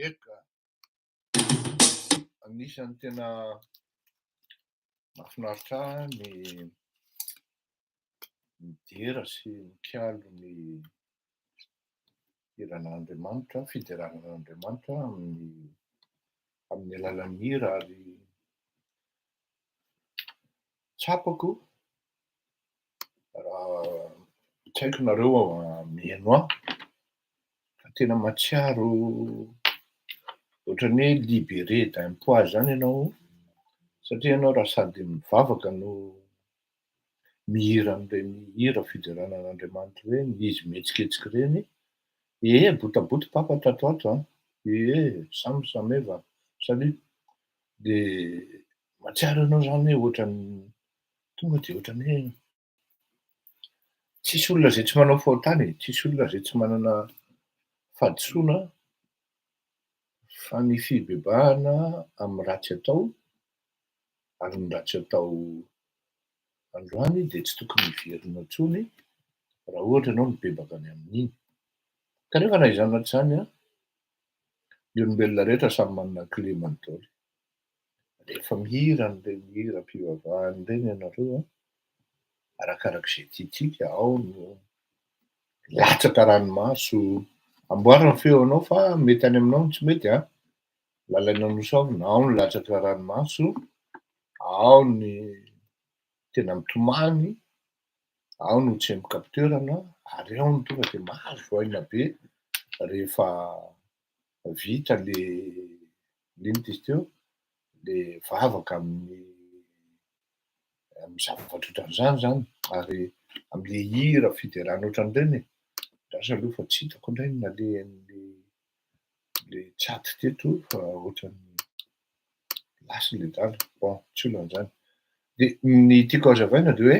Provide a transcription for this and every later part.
Eka, anisan'ny tena mahafinaritra ny midera sy mikialo ny hiran'Andriamanitra, fideranan'Andriamanitra amin'ny alalan'ny hira ary tsapako raha tsy haiko nareo mihaino aho fa tena matsiaro ohatran'ny hoe libéré d'emploi zany ianao satria ianao raha sady mivavaka no mihira amin'ireny hira fideranan'Andriamanitra ireny, izy mihetsiketsika ireny, botabota papa tato ato sameva salut de matsiaro ianao zany hoe ohatran'ny tonga de ohatran'ny hoe tsisy olona zay tsy manao faotany e, tsisy olona zay tsy manana fahadisoana fa ny fibebahana amin'ny ratsy atao ary ny ratsy atao androany de tsy tokony hiverina intsony raha ohatra ianao mibebaka any amin'iny. Kanefa na izany na tsy izany ny olombelona rehetra samy manana clémany daholo. Rehefa mihira an'ireny hiram-pivavahana ireny ianareo arakarak'izay tiatsika, ao no latsaka ranomaso, amboarina ny feo anao fa mety any aminao no tsy mety lalaina nosavona, ao ny latsaka ranomaso, ao ny tena mitomany, ao no tsy micapteurana, ary ao ny tonga de mahazo voaina be rehefa vita le inona izy teo, le vavaka amin'ny zavatra ohatran'izany zany ary amin'le hira fiderana ohatran'ireny e. Lasa aloha fa tsy hitako indray na le tsato teto fa ohatran'ny lasy le dala, bon tsy olon'izany. De ny tiako hazavaina de hoe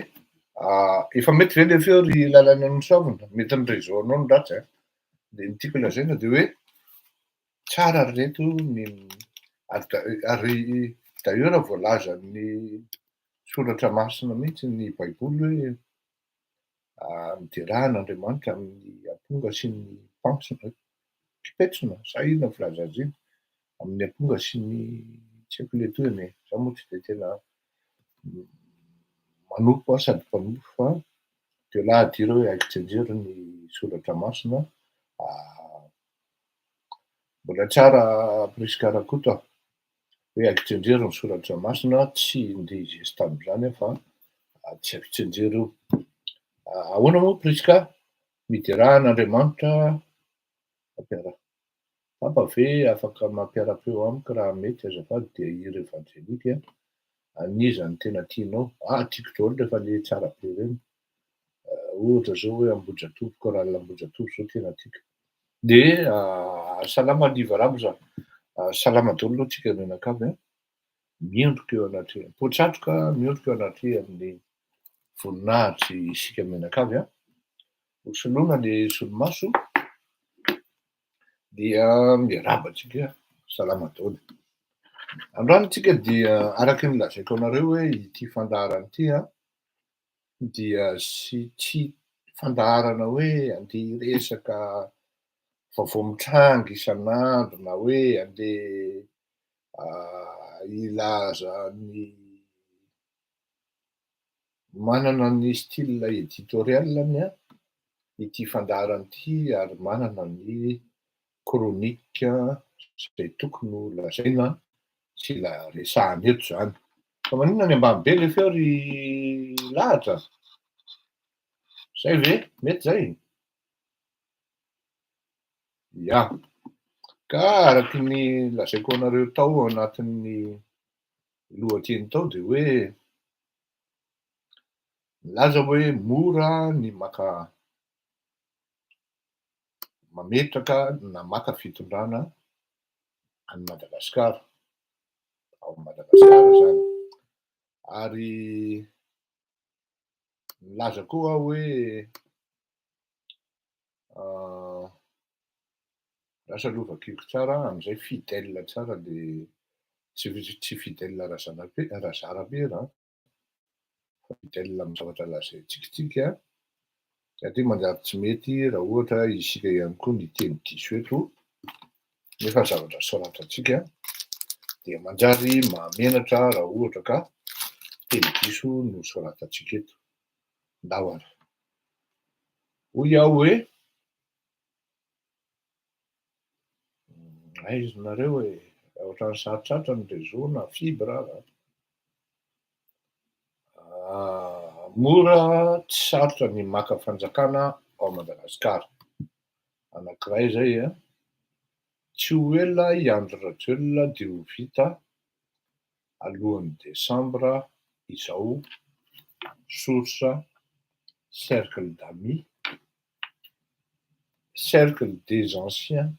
efa mety ve le feo ry lalàna nosavona, mety ny réseau anao no ratsy de ny tiako lazaina de hoe tsara ry reto ny ary d'ailleurs voalaza ny soratra masina mihitsy ny baiboly hoe miderahan'Andriamanitra amin'ny amponga sy ny mpipetsona sa inona ny filaza azy iny, amin'ny amponga sy ny tsy haiko le tohiny e, za moa tsy de tena manompo sady mpanompo fa teo lahy dira hoe aiky tsenjery ny soratra masina. Mbola tsara presque rakoto hoe aiky tsenjery ny soratra masina, tsy indrizesy tamin'izany fa tsy aiky tsenjery io. Ahoana moa Priska? Miderahan'Andriamanitra papa ve afaka mampiara-peo amiko raha mety azafady de hira evanjelika aniza ny tena tianao? Tiako daholo rehefa le tsara be reny, ohatra zao hoe Ambohijatovo, chorale Ambohijatovo zao tena tiako. De salama liva rabo za, salama daholo aloha tsika mianakavy miondrika eo anaty poatratroka miondrika eo anaty amin'ny voninahitry isika mianakavy hosoloana le solomaso dia miarahaba antsika salama daholo. Androany tsika dia araky ny lazaiko anareo hoe ity fandaharana ity dia tsy fandaharana hoe andeha hiresaka vaovao mitrangy isan'andro na hoe andeha hilaza ny manana ny style éditorial-ny ity fandaharana ity ary manana ny chronique zay tokony ho lazaina sy resahana eto zany. Fa maninona ny ambany be le feo ry lahatra? Zay ve? Mety zay? Ya, ka araky ny lazaiko anareo tao anatin'ny lohateny tao de hoe milaza hoe mora ny mametraka namaka fitondrana any Madagasikara, ao Madagasikara zany. Ary milaza koa hoe rasalovakiko tsara am'izay fidèle tsara le tsy fidèle razarabe fa fidèle amy zavatra lazaintsika satria manjary tsy mety raha ohatra isika ihany koa miteny diso eto nefa zavatra soratantsika dia manjary mahamenatra raha ohatra ka teny diso no soratantsika eto. Ndahoara. Hoy aho hoe aiza nareo hoe ohatrany sarotratra ny réseau na fibre raha. Mora tsy sarotra ny maka fanjakana ao Madagasikara. Anankiray zay a, tsy ho ela i Andry Rajoelina dia ho vita alohan'ny Desambra izao, source cercle d'amis, cercle des anciens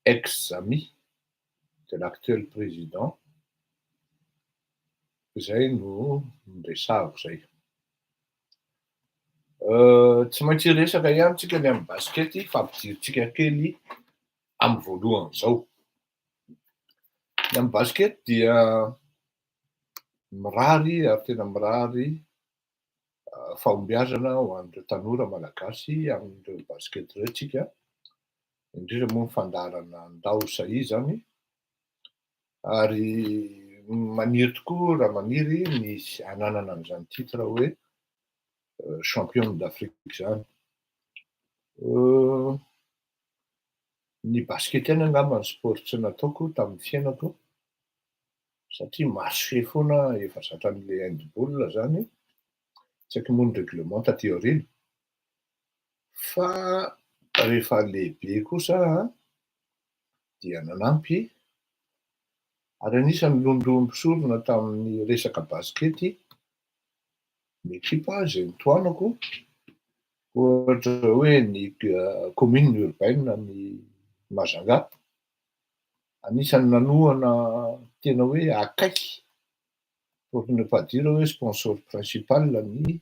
ex-amis de l'actuel président. Zay no resahako zay. Tsy maintsy resaka ihany tsika ny amin'ny baskety fa ampidiritsika kely amin'ny voalohan'izao. Ny amin'ny baskety dia mirary ary tena mirary fahombiazana ho an'ireo tanora malagasy amin'ireo baskety ireo tsika, indrindra moa ny fandaharana andao sahy zany, ary maniry tokoa raha maniry misy ananana an'izany titre hoe champion d'Afrique zany. Ny baskety ihany angamba ny sport tsy nataoko tamin'ny fiainako satria marché foana efa zatran'le handball zany, tsy haiko moa ny règlement taty aoriana. Fa rehefa lehibe kosa dia nanampy ary anisan'ny lohalohan'ny mpisorona tamin'ny resaka baskety ny ekipa zay nitoanako, ohatra hoe ny commune urbaine ny Majunga, anisan'ny nanohana tena hoe akaiky, pour ne pas dire hoe sponsor principal ny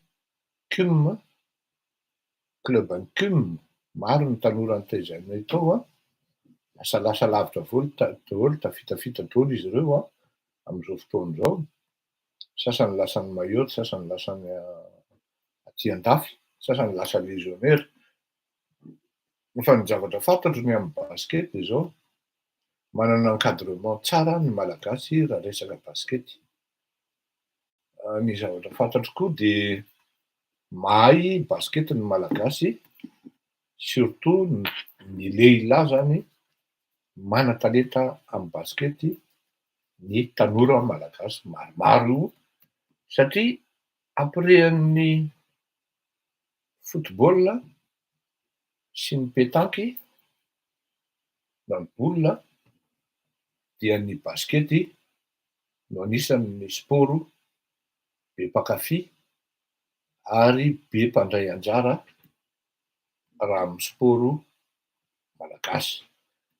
CUM, club any CUM. Maro ny tanora nitaizainay tao lasa lavitra daholo, tafitafita daholo izy ireo am'izao fotoana izao. Sasany lasa ny maillot, sasany lasa ny aty an-dafy, sasany lasa légionnaire. Fa ny zavatra fantatro ny amin'ny baskety dia zao, manana encadrement tsara ny malagasy raha resaka baskety. Ny zavatra fantatro koa dia mahay baskety ny malagasy, surtout ny lehilahy zany manan-talenta amin'ny baskety, ny tanora malagasy maromaro satria ampirehan'ny football sy ny pétanque na ny boule dia ny baskety no anisan'ny sport be mpankafy ary be mpandray anjara raha amin'ny sport malagasy.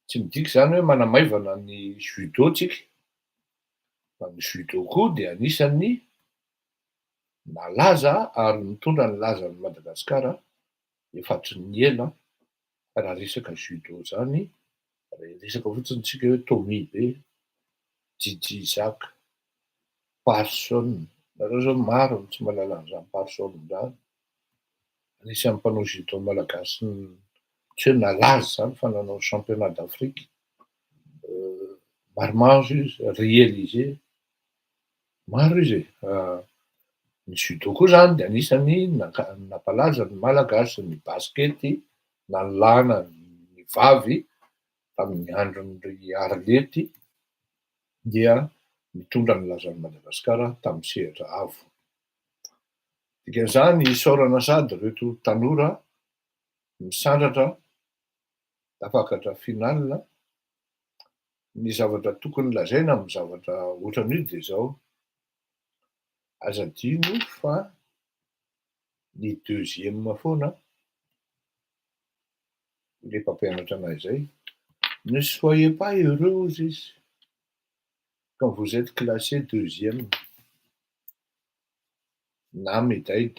Tsy midika zany hoe manamaivana ny judo tsika, fa ny judo koa dia anisan'ny nalaza ary nitondra ny lazan'ny Madagasikara efatry ny ela raha resaka judo zany, resaka fotsiny tsika hoe Tommy be, Didi Isaac, Parson, nareo zao maro ny tsy mahalala an'izany Parson zany. Anisan'ny mpanao judo malagasy tsy hoe nalaza zany fa nanao championnat d'Afrique maromaro izy, réalisé maro izy e. Ny judo koa zany dia anisan'ny nampalaza ny malagasy. Ny baskety nalàna ny vavy tamin'ny andron'ny Arlety dia mitondra ny lazan'ny Madagasikara tamin'ny sehatra avo. Dikan'izany isaorana sady reto tanora misandratra tafakatra finale. Ny zavatra tokony lazaina amin'ny zavatra ohatran'io dia zao, aza adino fa ny deuxième foana le mpampianatra anay zay. Ne soyez pas heureuse izy quand vous êtes classé deuxième na médaille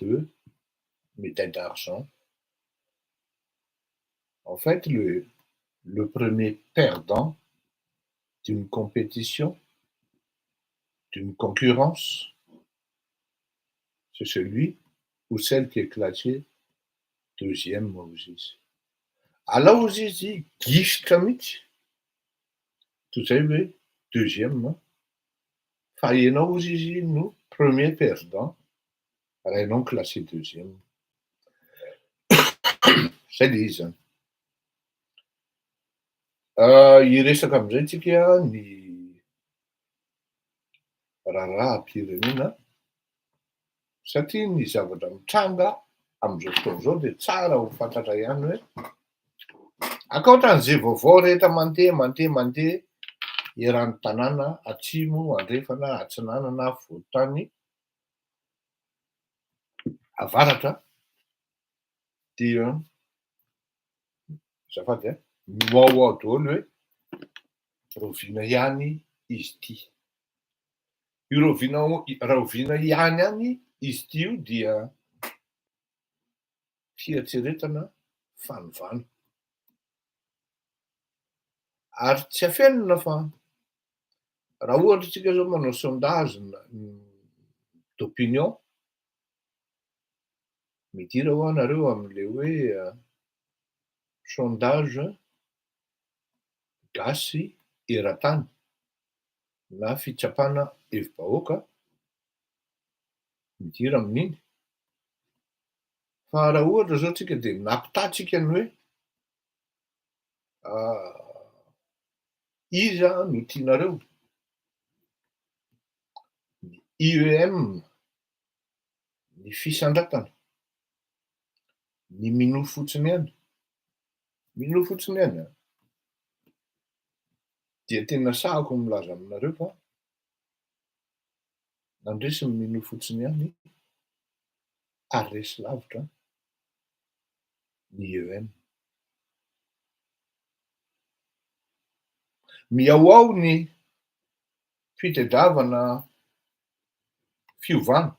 d'argent. En fait, le premier perdant d'une compétition, d'une concurrence, c'est celui ou celle qui est classée deuxième izy. Alao izy gisitra mihitsy toy zay hoe deuxième fa ianao izy no premier perdant raha ianao classé deuxième. Zay le izy zany. Hiresaka am'izay tsika ny raharaham-pirenena satria ny zavatra mitranga am'izao fotoana izao de tsara ho fantatra ihany hoe ankoatran'zay vaovao rehetra mandeha eran'ny tanàna atsimo, andrefana, atsinanana, afovoantany, avaratra dia azafady mihoahoa daholo hoe roviana ihany izy ty. Io roviana ihany any izy ty io dia fieritseretana fanovana. Ary tsy afenina fa raha ohatra tsika zao manao sondage d'opinion, midira ho anareo am'le hoe sondage Gasy eran-tany na fitsapana hevi-bahoaka, midira amin'iny. Fa raha ohatra zao tsika de nampitatsika ny hoe iza no tianareo, ny IEM, ny fisandratana, ny mino fotsiny ihany dia tena sahako milaza aminareo fa nandresy ny mino fotsiny ihany ary resy lavitra ny IEM. Miaoao ny fitadiavana fiovana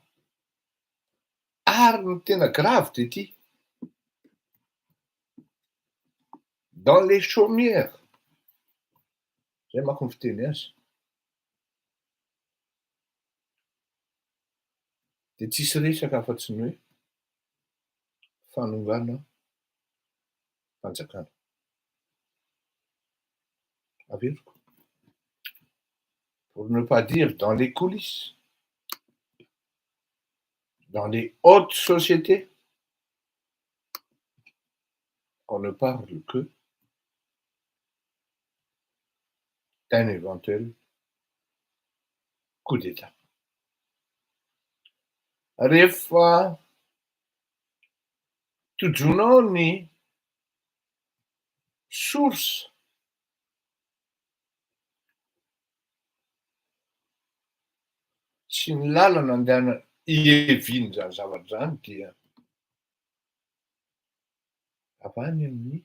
ary ny tena grave de ty dans les chaumières, zay manko ny fiteny azy, de tsisy resaka afa-tsy ny hoe fanongana fanjakana. Averiko. Pour ne pas dire dans les coulisses, dans les hautes sociétés, on ne parle que d'un éventuel coup d'État. Rehefa tojonao ny source sy ny lalana andehana iheviany zany zavatra zany dia avany amin'ny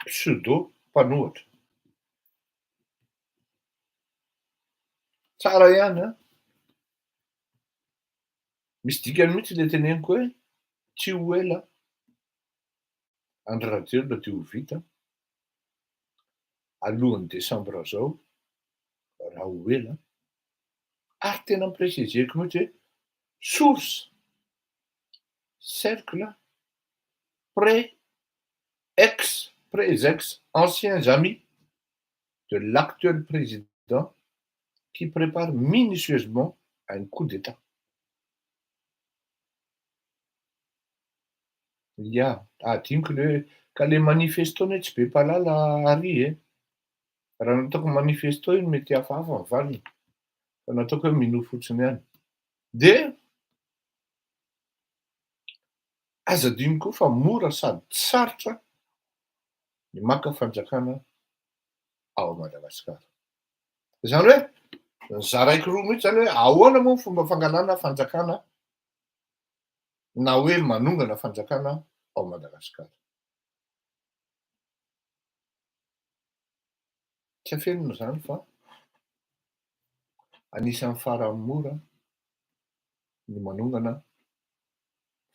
pseudo mpanohatra. Tsara ihany a, misy dikany mihitsy le teneniko hoe tsy ho ela Andry Rajoelina de ho vita alohan'ny Desambra zao raha ho ela, ary tena mipresizeko mihitsy hoe source, cercle, ex, anciens amis de l'actuel président qui prépare minutieusement un coup d'État. Ya, adiniko le hoe ka le manifesto ny hoe tsy be mpahalala ary raha nataoko manifesto iny mety hafahafa ny valiny, fa nataoko hoe mino fotsiny ihany. De aza adinoko fa mora sady sarotra ny maka fanjakana ao Madagasikara. Zany hoe nizaraiko roa mihitsy zany hoe ahoana moa ny fomba fangalana fanjakana na hoe manongana fanjakana ao Madagasikara. Tsy afenina zany fa anisan'ny farany mora ny manongana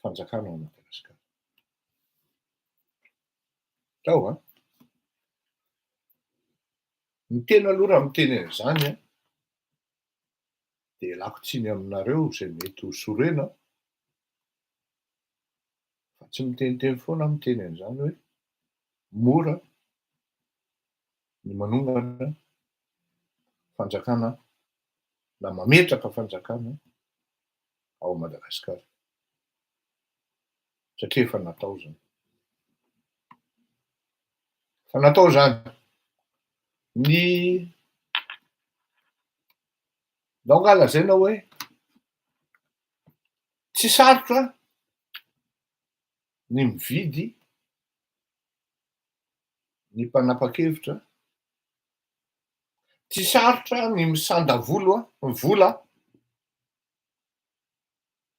fanjakana ao Madagasikara. Tao a, ny tena aloha raha miteny an'izany a, de ialako tsiny aminareo zay mety ho sorena, fa tsy miteniteny foana miteny an'izany hoe mora ny manongana fanjakana na mametraka fanjakana ao Madagasikara, satria efa natao zany. Fa natao zany. Ny ndao nga lazaina hoe tsy sarotra ny mividy ny mpanapa-kevitra, tsy sarotra ny misanda vola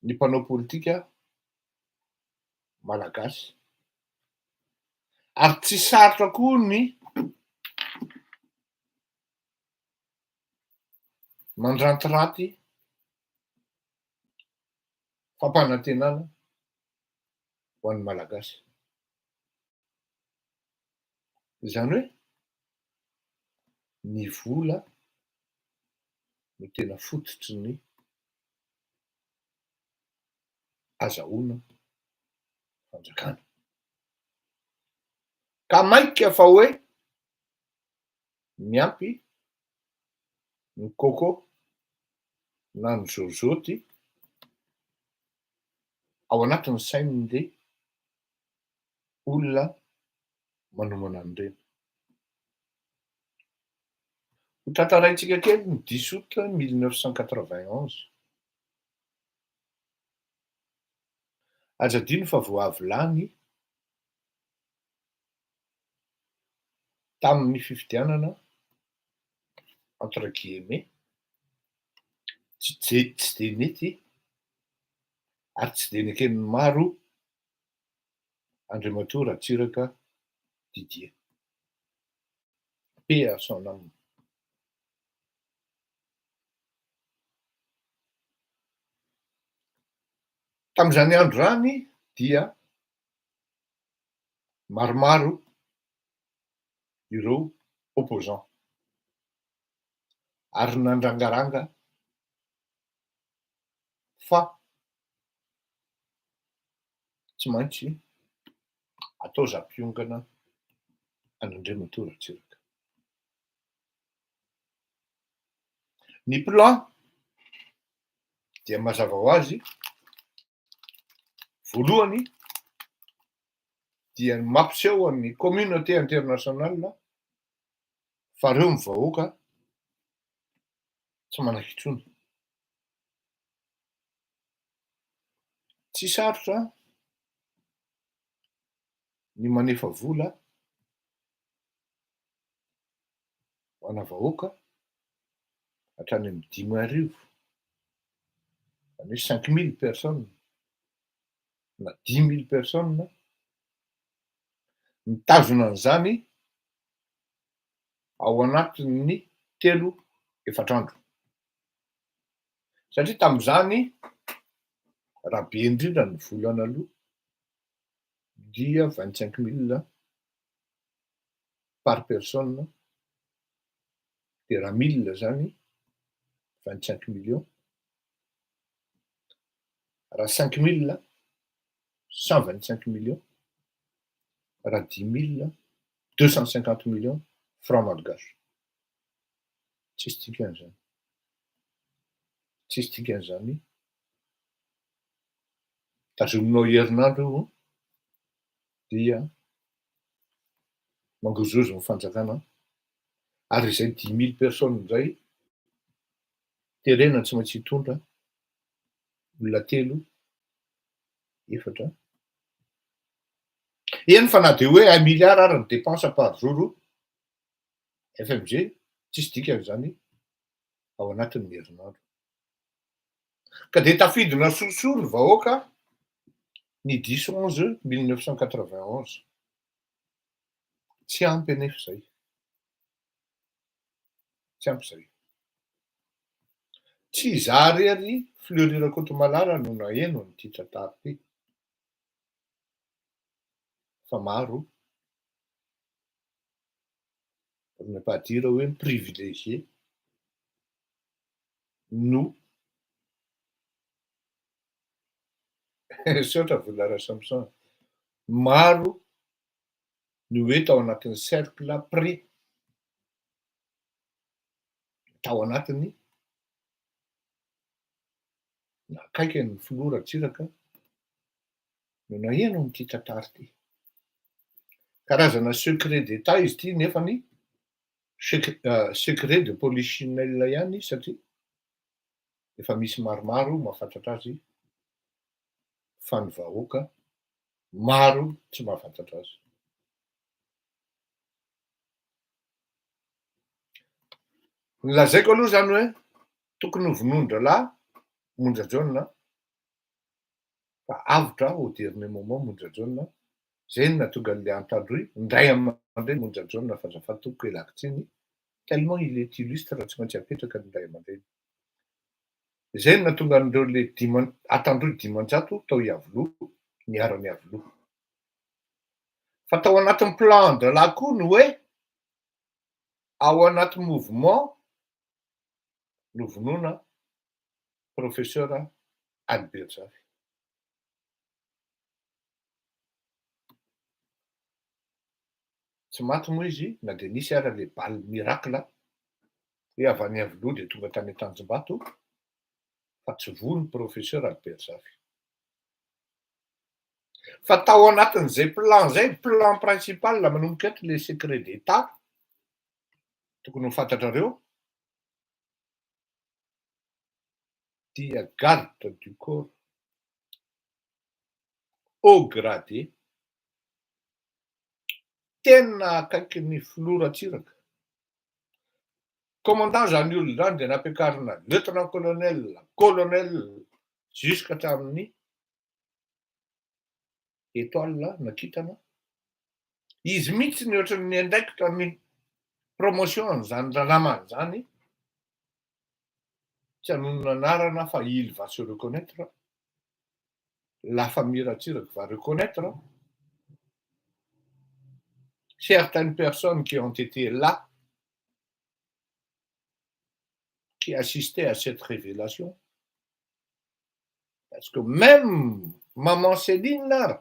ny mpanao politika malagasy, ary tsy sarotra koa ny mandrantiranty fampanantenana ho an'ny malagasy. Zany hoe ny vola no tena fototry ny azahoana fanjakana. Ka mainka fa hoe miampy ny coco na ny zorzôty ao anatin'ny sain'le olona manomana an'ireny. Ho tantaraintsika kely ny 10 août 1991. Azadino fa vao avy lany tamin'ny fifidianana entre guillemets tsy de nety ary tsy de neken'ny maro Andriamatoa Ratsiraka Didier. Paix à son âme. Tamin'izany andro zany dia maromaro ireo opposant ary nandrangaranga fa tsy maintsy atao zampiongana an'Andriamatoa Ratsiraka. Ny plan dia mazava ho azy, voalohany dia mampiseho an'ny communauté internationale fa reo ny vahoaka tsy manan-kitrona. Tsy sarotra ny manefa vola ho ana vahoaka hatrany amin'ny 5,000, zany hoe 5,000 personnes na 10,000 personnes mitazona an'izany ao anatin'ny 3-4 andro. Satria tamin'izany raha be indrindra ny volana aloha dia 25,000 par personne, de raha 1000 zany 25 millions, raha 5,000 125 millions, raha 10,000 250 millions francs malgaches. Tsisy dikan'izany. Tsisy dikan'izany. Tazominao herinandro io dia mangozozo ny fanjakana, ary izay 10,000 personnes indray tenenana tsy maintsy hitondra olona 3-4. Eny fa na de hoe 1 milliard ary ny dépense par jour FMG, tsisy dikan'izany ao anatin'ny herinandro. Ka de tafidina sosoa ny vahoaka Ny 10/11 1991. Tsy ampy anefa izay. Tsy ampy izay. Tsy izaho rery Fleury Kotomalara no naheno an'ity tantara ity. Fa maro. Pour ne pas dire hoe privilégié. No. Sao ohatra vola ra Samson. Maro no hoe tao anatin'ny cercle pré. Tao anatiny nakaiky ny filoran-tsiraka no naheno an'ity tantara ity. Karazana secret d'état izy ity nefany secret de polichinelle ihany satria efa misy maromaro mahafantatra azy fa ny vahoaka maro tsy mahafantatra azy. Nolazaiko aloha zany hoe tokony ho vononin-dralahy monja jaune fa avotra au dernier moment monja jaune. Zay no nahatonga an'ilay an-tandroy ndray aman-dreny monja jaune fa azafady tokoko ialako tsiny tellement il est illustre tsy maintsy apetraka ny ray aman-dreny. Zay no nahatonga an'ireo le an-tandroy dimanjato tao hiavoloha, niara-niavoloha. Fa tao anatin'ny plan de la koa no hoe ao anaty mouvement no vonoina professeur Albert Zafy. Tsy maty moa izy na de nisy ara le balle miracle hoe avy any Avoloha de tonga tany Tanjombato fa tsy vono professeur Albert Zafy. Fa tao anatin'izay plan zay, plan principal manomboka eto le secret d'état tokony ho fantatrareo dia garde du corps haut gradé tena akaiky ny filoran-tsiraka. Commandant zany olona zany de nampiakarina lieutenant colonel, colonel jusqu'à hatramin'ny étoile nakitana. Izy mihitsy ny ohatran'ny andraikitra amin'ny promotion zany ranamany zany tsy hanonona anarana fa il va se reconnaître. La famille Ratsiraka va reconnaître certaines personnes qui ont été là, qui assistaient à cette révélation. Parce que même maman Céline,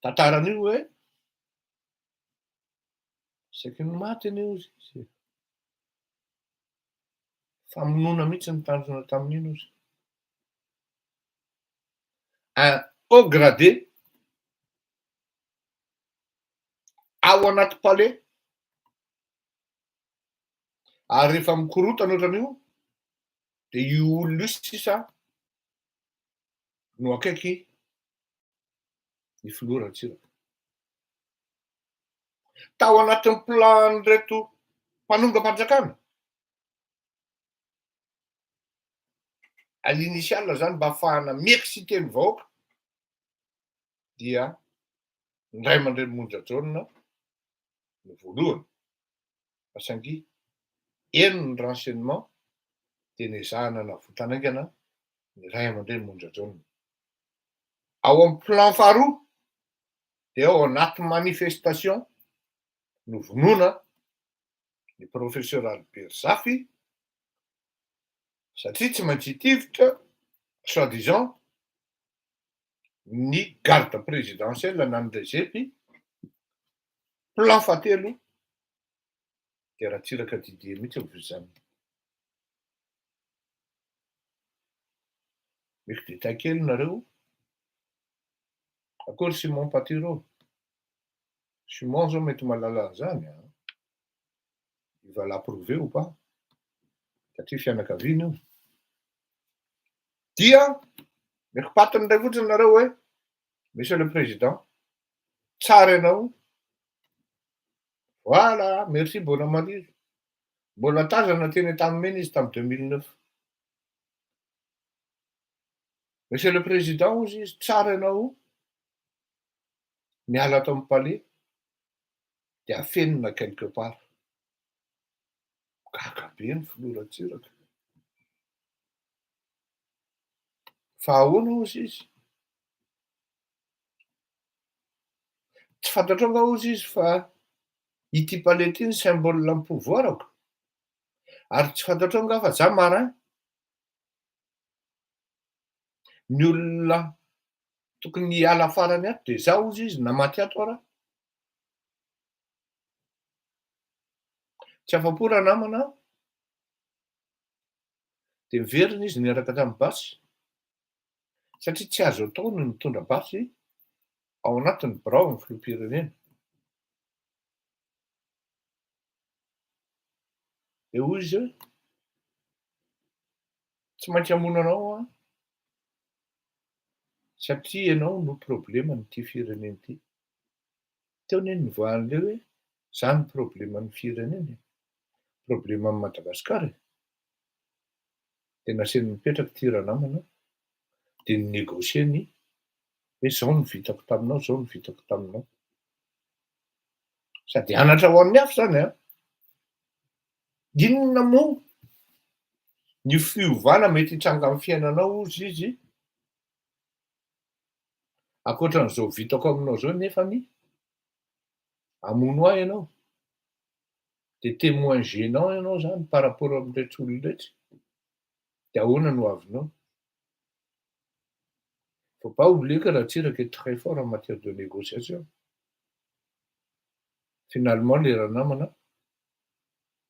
tantaran'io hoe saky ny maty anio izy. Famonoana mihitsy ny tanjona tamin'ino izy. Un haut gradé ao anaty palais ary rehefa mikorotana ohatran'io de io olona io sisa no akaiky ny filoran-tsiraka. Tao anatin'ny plan reto mpanonga-panjakana all'initiale zany mba ahafahana miexciter ny vahoaka dia ny ray aman-dreny monja jaune no voalohany fa saingy eno ny renseignement de nezahana navotanaingana ny ray aman-dreny monja jaune. Ao amin'ny plan faharoa de ao anaty manifestation no vonoina ny professeur Albert Zafy satria tsy maintsy hitivitra soi-disant ny garde présidentielle na ny rezepy. Plan fahatelo de Ratsiraka Didier mihitsy mivozany. Mety détail kely nareo. Akory Simon Patiro. Simon zao mety mahalala an'izany. Il va l'approuver ou pas? Satria fianakaviana io. Dia mekopatiny indray fotsiny nareo hoe monsieur le président, tsara ianao. Voilà, merci bona marizy. Mbola tazana teny Antanimena izy tamin'ny 2009. Monsieur le Président hozy izy, tsara ianao miala ato amin'ny palais de afenina quelque part. Gaga be ny filoran-tsiraka. Fa ahoana hozy izy? Tsy fantatrao anga hozy izy fa ity palais ity ny symbole ny pouvoirako? Ary tsy fantatrao anga fa za marin? Ny olona tokony hiala farany ato de za hozy izy na maty ato ara? Tsy afa-po raha namana aho? De miverina izy niaraka tamin'ny basy, satria tsy azo atao ny mitondra basy ao anatin'ny birao ny filoham-pirenena. De hoy izy hoe tsy maintsy hamono anao aho satria ianao no probleman'ity firenena ity. Teo anie ny nivoahan'leo hoe za ny probleman'ny firenena, probleman'i Madagasikara e. De nasiany nipetraka ty ranamana de ninegosieny hoe zao no vitako taminao, zao no vitako taminao. Sady anatra ho an'ny hafa zany a. Inona moa ny fiovana mety hitranga amin'ny fiainanao hozy izy ankoatran'izao vitako aminao zao nefany hamono ahy ianao. De témoin gênant ianao zany par rapport amin'reto olon-dretra. De ahoana no avinao? Faut pas oublier que la Turquie est très fort en matière de négociation. Finalement, les ranamana,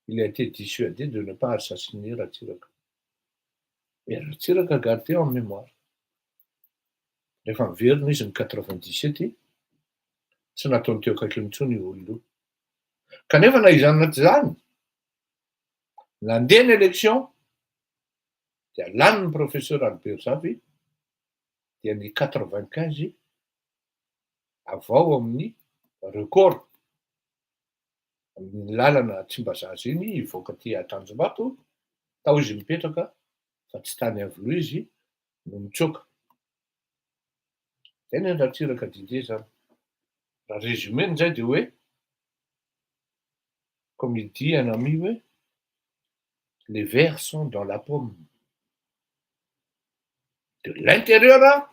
il a été dissuadé de ne pas assassiner Ratsiraka. Et Ratsiraka a gardé en mémoire. Rehefa miverina izy ny 97 tsy nataony teo akaiky intsony io olona io. Kanefa na izany na tsy zany, nandeha ny élection dia lany ny professeur Albert Zavy dia ny 95 avao amin'ny record amin'ny lalana Tsimbazaza iny ivoaka aty Tanjombato, tao izy mipetraka fa tsy tany Avoloha izy no mitsoaka. Zay ny Ratsiraka Didier zany. Raha résumé zay de hoe comme il dit un ami hoe les vers sont dans la pomme. De l'intérieur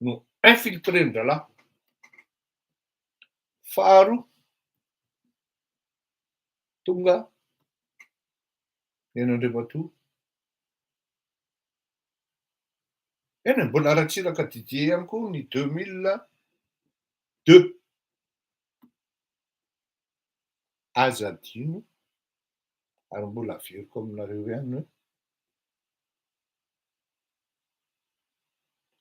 no infiltren-dralahy. Faharoa, tonga ny Andriamatoa. Eny mbola Ratsiraka Didier ihany koa ny 2002. Aza adino ary mbola averiko aminareo ihany hoe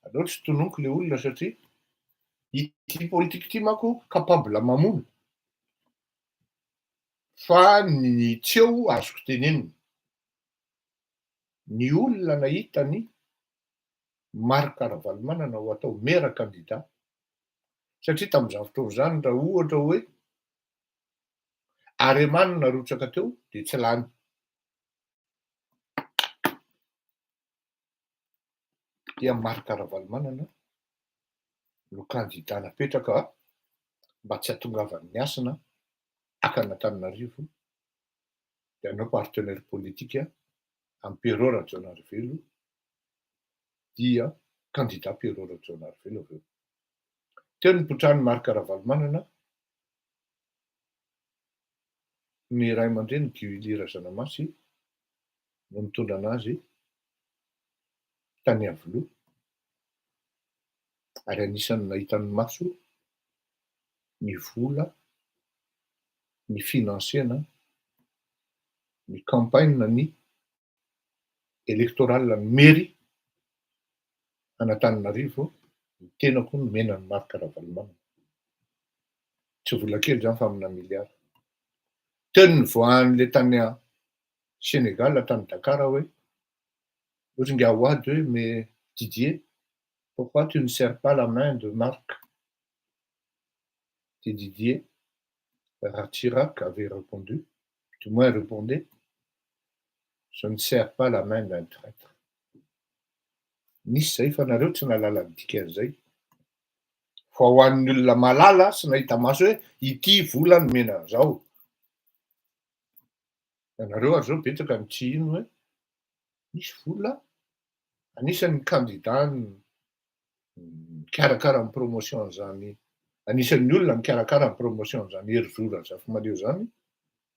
aleo tsy tononoko le olona satria ity politika ity manko capable mamono. Fa ny tseo azoko tenenina. Ny olona nahitany Marc Ravalomanana ho atao maire candidat. Satria tamin'izany fotoana zany raha ohatra hoe Aremane narotsaka teo de tsy lany. Dia Marc Ravalomanana no candidat napetraka mba tsy hahatongavan'ny asina Antananarivo de hanao partenaire politika amin'ny Pero Rajaonarivelo dia candidat Pero Rajaonarivelo aveo. Teo nipotrahan'ny Marc Ravalomanana ny ray aman-dreny Guy Razanamasy no mitondra anazy tany Avoloha ary anisany nahitany maso ny vola, ny finansena, ny campagne ny électorale ny mairie Antananarivo ny tenako ny menan'ny Marc Ravalomanana. Tsy vola kely zany fa amina milliard. Teo ny nivoahan'le tany Sénégal tany Dakar hoe Ouzingawad hoe mais Didier, pourquoi tu ne serres pas la main de Marc? Et Didier Ratsiraka avait répondu, du moins répondait, je ne serre pas la main d'un traître. Nisy zay fa nareo tsy nahalala ny dikan'izay. Fa ho an'ny olona malala sy nahita maso hoe ity vola no mena an'izao. Ianareo ary zao betsaka ny tsy ino hoe misy vola, anisan'ny candidat mikarakara ny promotion an'izany, anisan'ny olona mikarakara ny promotion an'izany hery-zoro azafy maleo zany,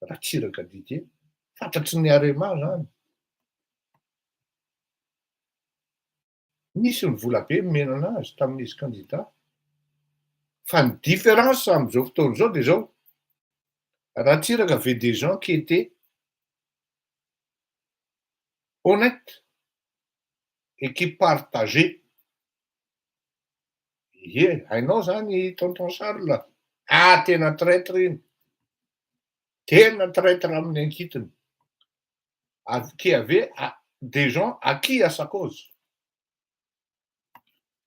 Ratsiraka Didier, fantatry ny Arema zany. Nisy ny vola be mena anazy tamin'izy candidat. Fa ny différence am'izao fotoana izao de zao, Ratsiraka avait des gens qui étaient honnêtes et qui partageaient. Ie, hainao zany tonton Charles, tena traître iny. Tena traître amin'ny ankitiny. Qui avait des gens acquis à sa cause.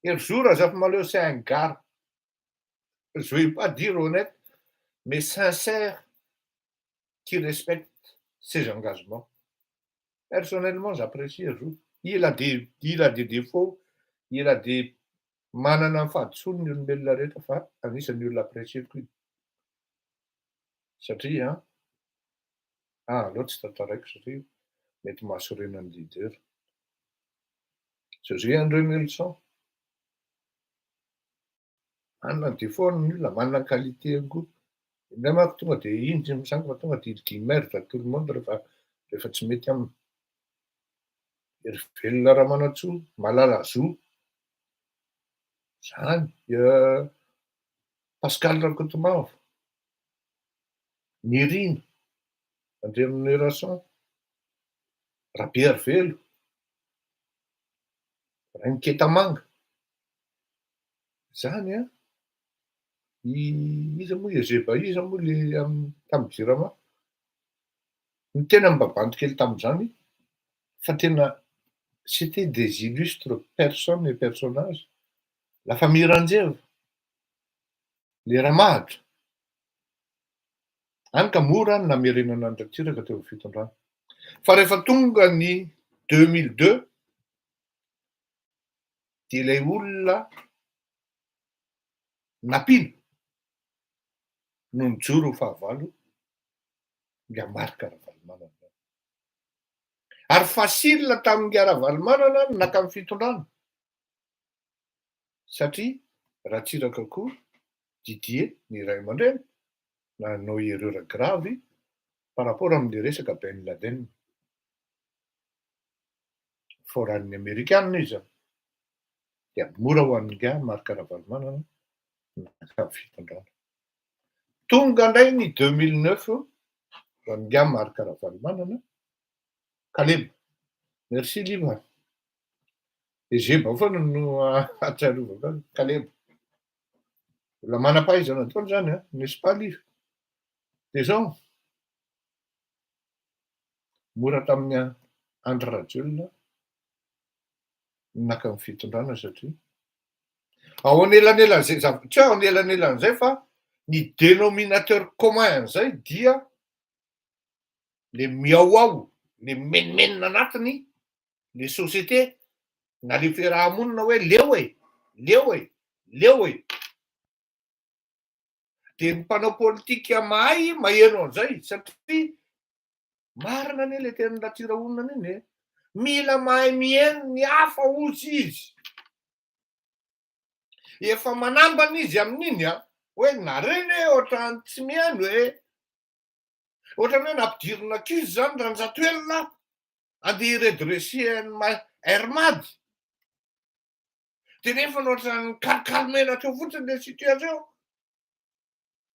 Hery-zoro azafy maleo, c'est un gars, je vais pas dire honnête, mais sincère, qui respecte ses engagements. Personnellement, j'apprécie hery-zoro. Il a des défauts, il a des manana ny fahadisoany ny olombelona rehetra fa anisan'ny olona apprécieko iny. Satria aleo tsy tantaraiko satria mety mahasorena ny leader. Satria andreo ny leçon. Manana ny défaut ny olona, manana ny qualité ihany koa. Indray manko tonga de iny tsy misangy fa tonga de il immerge tout le monde rehefa tsy mety aminy. Ery velona Ramanantsoa, malala zo. Zany, Pascal Rakotomanga, Nirina, Andriamin'ny Erason, Rabearivelo, Rainiketamanga. Zany iza moa Ezeba iza moa le tamin'ny Jirama. Ny tena mibabanto kely tamin'izany fa tena c'était des illustres personnes et personnages. La famille Ranjeva, le Ramahatra. Hany ka mora ny namerenana ny Ratsiraka teo amin'ny fitondrana. Fa rehefa tonga ny 2002 de ilay olona nampino no nijoro ho fahavalo, Marc Ravalomanana. Ary facile tamin'ny Ravalomanana ny naka amin'ny fitondrana. Satria Ratsiraka koa, Didier, ny ray aman-dreny, nanao erreur grave par rapport am'le resaka Ben Laden. Foran'ny Amerikanina izy. Dia mora ho an'ny Marc Ravalomanana naka amin'ny fitondrana. Tonga indray ny 2009 ho an'ny Marc Ravalomanana, Kaleba. Merci Liva. Ezeba foana no ahatsiarovako azy, Kaleba. Olona manam-pahaizana taona zany n'est-ce pas Liva? De zao, mora tamin'ny Andry Rajoelina naka amin'ny fitondrana satria ao anelanelan'izay, tsy ao anelanelan'izay fa ny dénominateur commun an'izay dia le miaoao, le menimenina anatiny, le société na le fiarahamonina hoe leo e. De ny mpanao politika mahay maheno an'izay satria marina anie le tenin'ny Ratsirahonina iny mila mahay mihaino ny hafa ozy izy. Efa manambana izy amin'iny hoe nareny ohatrany tsy mihaino ohatrany hoe nampidirina akizy zany Ranjatoelina andeha redresser Hermady. De nefa ohatrany kalkalmena teo fotsiny le situation.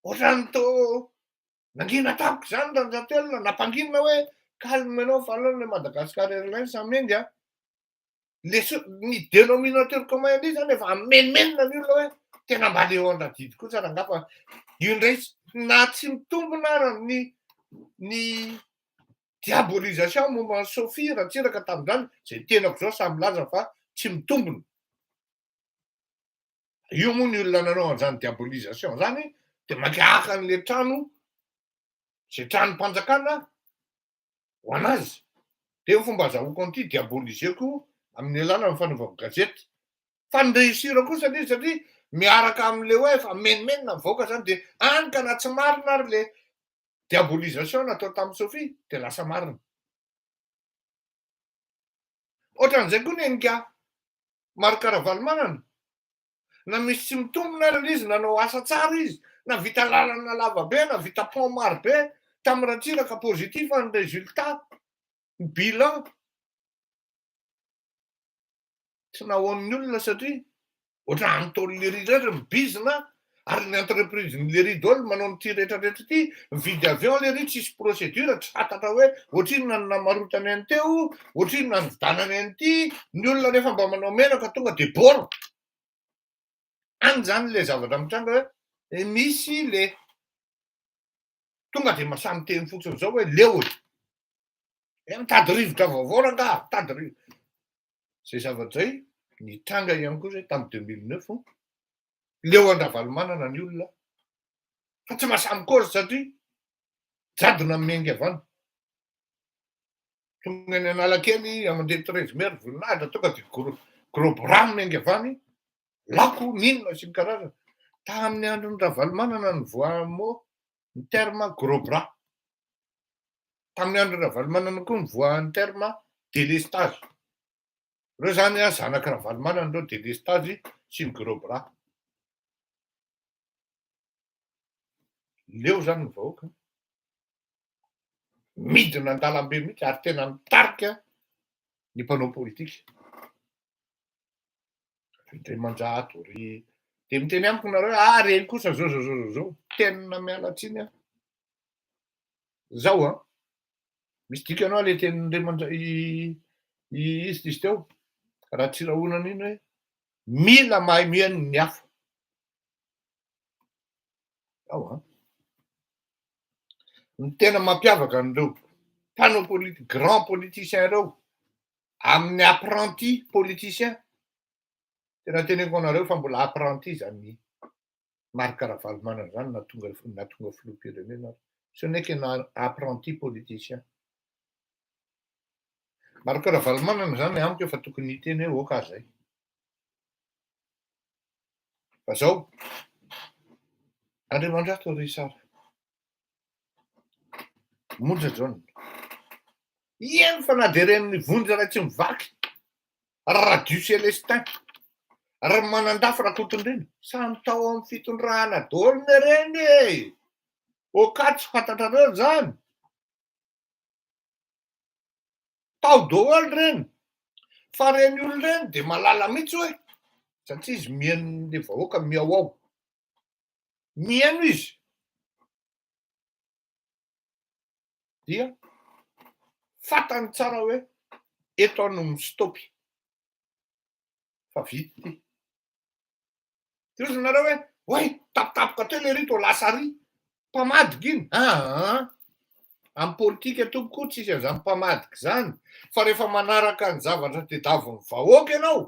Ohatrany nangina tampoka zany Ranjatoelina, nampanginina hoe calmenao valona Madagascar Airlines amengy ny dénominateur commun iny zany efa amenimenina ny olona hoe tena mba leo andradidi kosa raha ngafa io ndray na tsy mitombona ara ny diabolisation momba Sophie Ratsiraka tamin'izany zay tenako zao samy laza fa tsy mitombona. Io moa ny olona nanao an'izany diabolisation zany de makahaka an'le trano, zay tranom-panjakana ho anazy. De ny fomba azahoako an'ity diaboliseko amin'ny alalany fanaovako gazety. Fanresira kosa izy satria miaraka amin'le hoe efa menomenona mivoaka zany de anyka na tsy marina ary le diabolisation natao tamin'ny Sofia de lasa marina. Ohatran'izay koa nenga Marc-Ravalomanana, na misy tsy mitombina ary izy nanao asa tsara izy, na vita lalana lava be na vita pont maro be tamin'ny ratsiraka pozitif ny résultat, ny bilan. Tsy nahoan'ny olona satria ohatran Anatôly Lery rehetra mibizina ary ny entreprise-ny Lery daholo manao an'ity rehetrarehetra ity, mividy avion Lery tsisy procédure, tsy fantatra hoe ohatrino ny namarotany any teo, ohatrino ny vidanany an'ity, ny olona rehefa mba manao menaka tonga de bôro. Any zany le zavatra mitranga hoe misy le tonga de masamy teny fotsiny zao hoe leo mitady rivotra vaovao rangaha, mitady rivotra. Zay zavatra zay nitranga ihany koa zay tamin'ny 2009 leo an-Ravalomanana ny olona fa tsy masamy cause satria jadona miaingy avany. Tonga ny Analakely amandeha 13 mai voninahitra tonga de gros bras miaingy avany, lako ninona sy ny karazana. Tamin'ny andron'ny Ravalomanana ny voamoa ny terme gros bras. Tamin'ny andron'ny Ravalomanana koa ny voahan'ny terme délestage. Reo zany zanaka Ravalomanana reo délestage sy ny gros bras. Leo zany ny vahoaka midina an-dalambe mihitsy ary tena mitarika ny mpanao politika. Andriamanjato ry de miteny amiko nareo reny kosa zao tena miala tsiny aho. Zao misy dikanao le izy teo raha Tsirahonana iny hoe mila mahay mihaino ny hafa. Ny tena mampiavaka an'ireo mpanao politique grand politicien reo amin'ny apprenti politicien, tena teneniko anareo fa mbola apprenti zany Marc-Ravalomanana zany na tonga filoham-pirenena, ce n'est qu'un apprenti politicien. Marc-Ravalomanana zany amiko efa tokony hiteny hoe oka zay. Fa zao Andriamandrato ry sara monja John. Eny fa na de reniny vonjy raha tsy mivaky radio Celestin ary manandafy rakotondreny samy tao amin'ny fitondrana daholo ny reny oka tsy fantatrareo zany. Tao daholo reny fa reny olona reny de malala mihitsy hoe satria izy mihaino le vahoaka miaoao, mihaino izy dia fantany tsara hoe eto no mistopy fa vita ty. Ozy nareo hoe tapitapoka teo le rito lasa ry mpamadika iny amin'ny politika tompokoa tsisy an'izany mpamadika zany fa rehefa manaraka ny zavatra tedavon'ny vahoaka ianao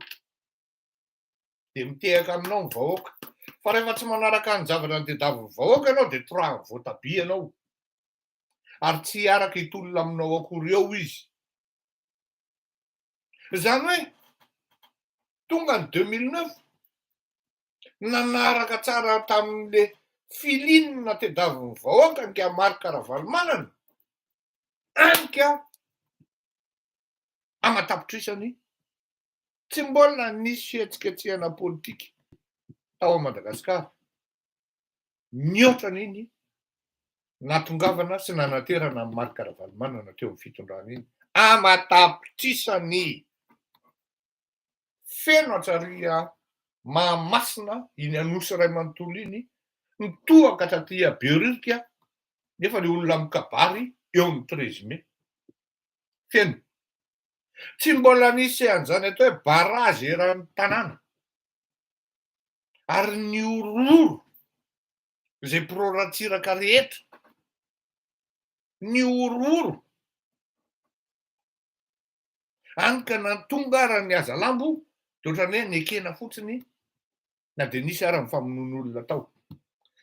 de mitehaka aminao ny vahoaka, fa rehefa tsy manaraka ny zavatra ny tedavon'ny vahoaka ianao de torahan'ny voatabia ianao ary tsy hiaraka hitolona aminao akory eo izy. Zany hoe tonga ny 2009 nanaraka tsara tamin'le filinina tedavon'ny vahoaka nka Marc-Ravalomanana anka amatapitrisany tsy mbola nisy fihetsiketsehana politika tao Madagasikara mihoatra n'iny natongavana sy nanaterana Marc-Ravalomanana teo amin'ny fitondrana iny amatapitrisany feno atsaria mahamasina iny Anosy Ray manontolo iny mitohaka taty Beorika nefa le olona mikabary eo amin'ny 13 mai feno. Tsy mbola nisy an'izany atao hoe barazy eran'ny tanàna ary ny ororo zay proratsiraka rehetra ny ororo anka natonga raha ny aza lambo de ohatrany hoe nekena fotsiny na de nisy ara ny famonon'olona tao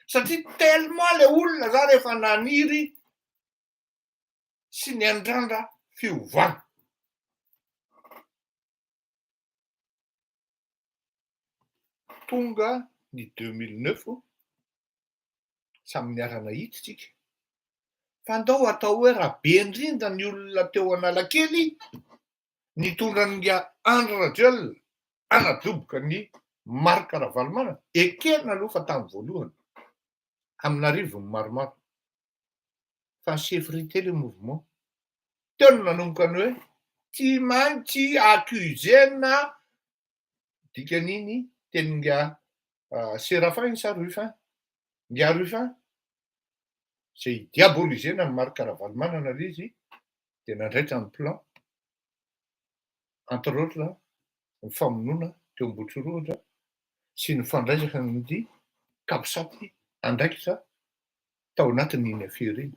satria tellement le olona za rehefa naniry sy ny andrandra fiovana. tonga ny 2009 samy niarana hitsitsika. Fa andao atao hoe raha be indrindra ny olona teo Analakely nitondra ny Andrel anadoboka ny Marc Ravalomanana ekena aloha fa tamin'ny voalohany amin'arivony maromaro fa sécurité le mouvement teo no nanomboka ny hoe tsy maintsy accusena dikan'iny teny nga Séraphin sa Ruffin nga Ruffin zay diabolisena ny Marc Ravalomanana izy de nandraitra ny plan entre autres ny famonoana teo Ambotsorondra sy ny fandraisaka ny kapisaty andraikitra tao anatin'iny affaire iny.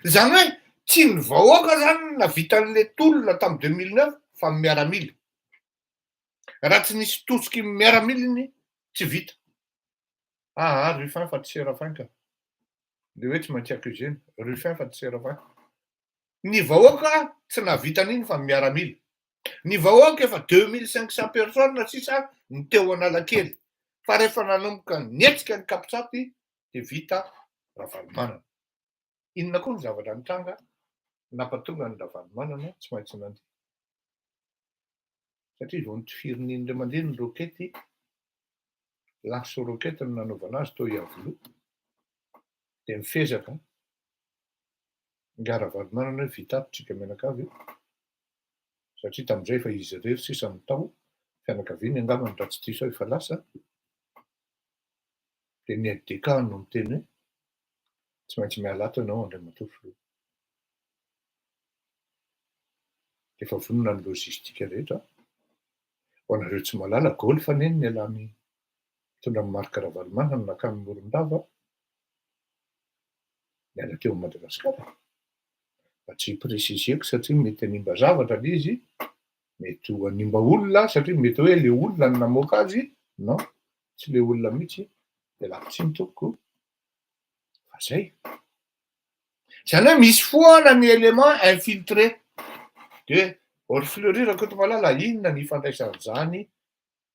Zany hoe tsy ny vahoaka zany navitan'le tolona tamin'ny 2009 fa ny miaramila. Raha tsy nisy tosiky miaramila iny tsy vita. Ruffin fa tsy Séraphin ka. Le hoe tsy maintsy accusena Ruffin fa tsy Séraphin. Ny vahoaka tsy navitan'iny fa miaramila. Ny vahoaka efa 2500 personnes sisa ny teo Analakely. Fa rehefa nanomboka nietsika ny kapisaty de vita Ravalomanana. Inona koa ny zavatra nitranga nampatonga ny Ravalomanana tsy maintsy nandeha. Satria vao nitofirin'iny le mandeha ny rokety, lance rokety no nanaovana azy tao Iavoloha de mifezaka nga Ravalomanana hoe vitapotsika menakavy io. Satria tamin'izay efa izy irery sisa ny tao fianakaviany angambany raha tsy diso aho efa lasa de ny NDK no miteny hoe tsy maintsy miala ato ianao Andriamatoa filoha. Efa vonona ny lôzistika rehetra ho anareo tsy malala Gaoly fa neny nialany mitondra ny Marc Ravalomanana nakamy Morondava niala teo Madagasikara. Fa tsy préciseko satria mety hanimba zavatra le izy, mety ho hanimba olona satria mety hoe le olona no namoaka azy, non, tsy le olona mihitsy de lavitsy ny tompoko. Fa zay. Zany hoe misy foana ny élément infiltré de Orfleury raha koa malala inona ny ifandraisan'izany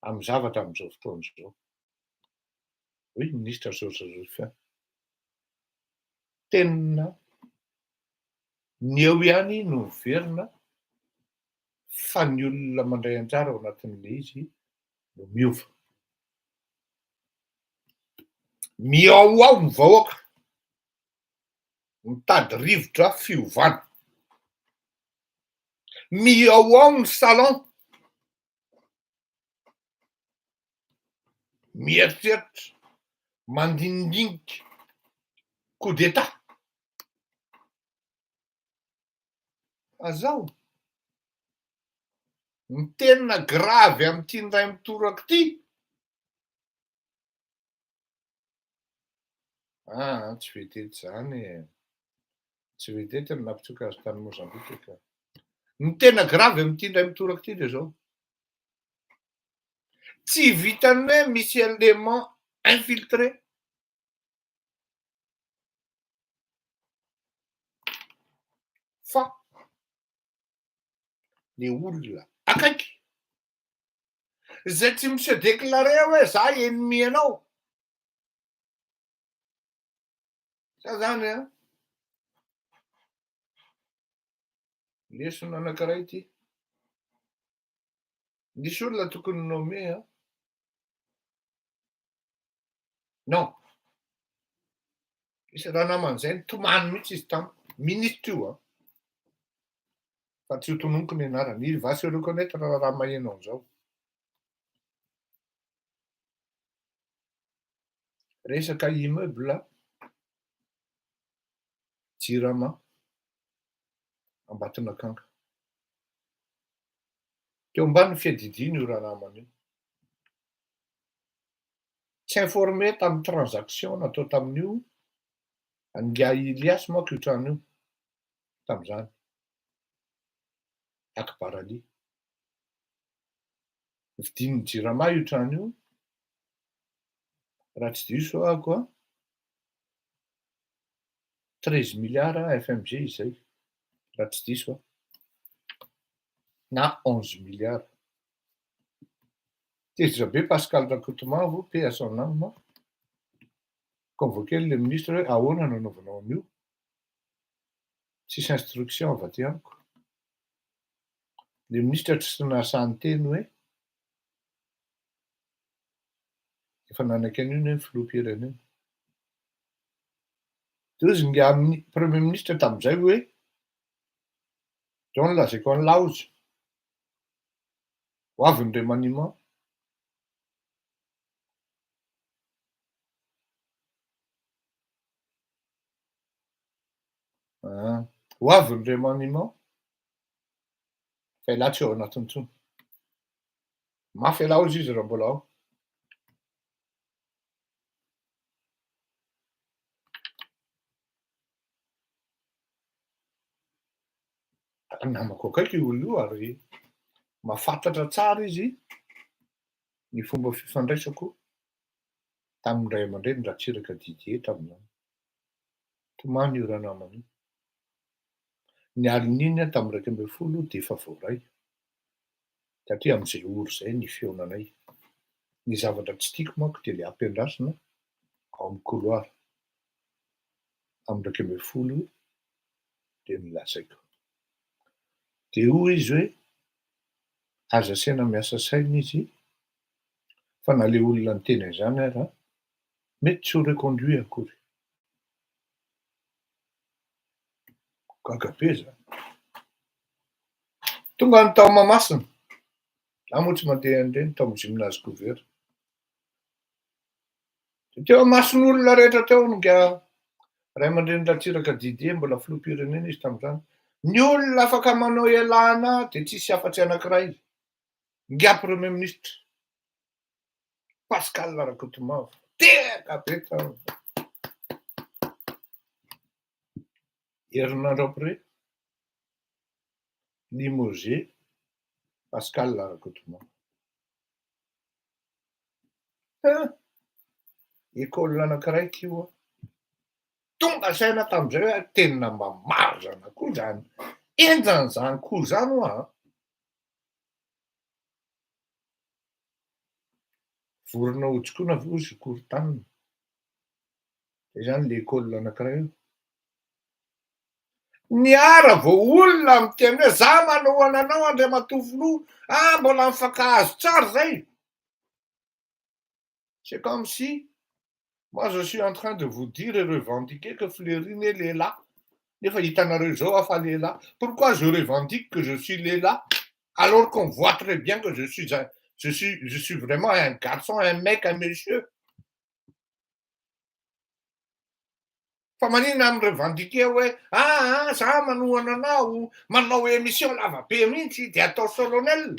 amin'ny zavatra amin'izao fotoana izao. Oui, ministre Georges Ruffin. Tena ny eo ihany no miverina fa ny olona mandray anjara ao anatin'le izy no miova. Miao ny vahoaka mitady rivotra fiovana. Miao ny salon mieritreritra mandinidinika coup d'état. Azao ny tena gravy amin'ity ndray mitoraka ity. Tsy vedety zany e. Tsy vedety ny nampitsoka azy tany Mozambika ka. Ny tena gravy amin'ity ndray mitoraka ity de zao. Tsy vitany hoe misy élément infiltré. Fa le olona akaiky zay tsy monsieur déclaré hoe za ennemi anao. Sa zany a lesona anankiray ity. Nisy olona tokony nommé non. Misy raha naman'izay nitomany mihitsy izy tamiko. Ministre io fa tsy ho tononika ny anarany. Il va se reconnaître raha maheno an'izao. Resaka immeuble Jirama Ambatonakanga. Teo ambany fiadidiana io raha namana io. Tsy informé tamin'ny transaction natao tamin'io nga Ilias manko io trano io tamin'izany. Akbarali. Vidin'ny Jirama io trano io. Raha tsy diso ahako 13 milliards FMG izay. Raha tsy diso. Na 11 milliards. Tezitra be Pascal Rakotomanga paix à son âme. Convoqué le ministre hoe ahoana no anaovanao an'io. Tsisy instruction avy aty amiko. Le ministra tsy nasany teny hoe efa nanaiky an'io ny filoham-pirenena. De izy nga amin'ny premier ministre tamin'izay hoe zao no lazaiko any Laozy. Ho avy ny remaniement. Ho avy ny remaniement. Fa ialahy tsy ao anatiny intsony. Mafy ialahy hozy izy raha mbola ao. Namako akaiky io olona io ary mahafantatra tsara izy ny fomba fifandraisako tamin'ny ray aman-dreny Ratsiraka Didier tamin'izany. Tomany io raha namana io. Ny alin'iny aho tamin'ny 20 dia efa voaray. Satria amin'izay oro izay ny feonanay. Ny zavatra tsy tiako manko dia ilay ampiandrasana ao amin'ny couloir. Amin'ny 20 dia nilazaiko. Dia hoy izy hoe aza asiana miasa saina izy fa na ilay olona niteny an'izany ary mety tsy ho reconduit akory. Gaga be zany. Tonga ny tao Mahamasina. Zaho moa tsy mandeha an'ireny tao amin'ny gymnase couvert. Teo Masin'olona rehetra teo nga ray aman-dreny Ratsiraka Didier mbola filoham-pirenena izy tamin'izany. Ny olona afaka manao ialana dia tsisy afa-tsy anankiray. Nga premier ministre Pascal Rakotomanga. Teka be tao. Herinandro après limogé Pascal Rakotomanga. École anankiray io. Tonga saina tamin'izay hoe tena mba marina koa zany. Enjan'izany koa zany hoa. Vorona hojikoana ve izy korontanina. Zay zany le école anankiray io. Niara vao olona miteny hoe za manohana anao Andriamatoviloha, mbola mifankahazo tsara zay. C'est comme si moi je suis en train de vous dire et revendiquer que Flérine est Léla. Nefa hitanareo zao afa Léla. Pourquoi je revendique que je suis Léla alors qu'on voit très bien que je suis vraiment un garçon, un mec, un monsieur. Fa maninona amin'ny revendiquer hoe za manohana anao, manao émission lavabe mihitsy dia atao solonel.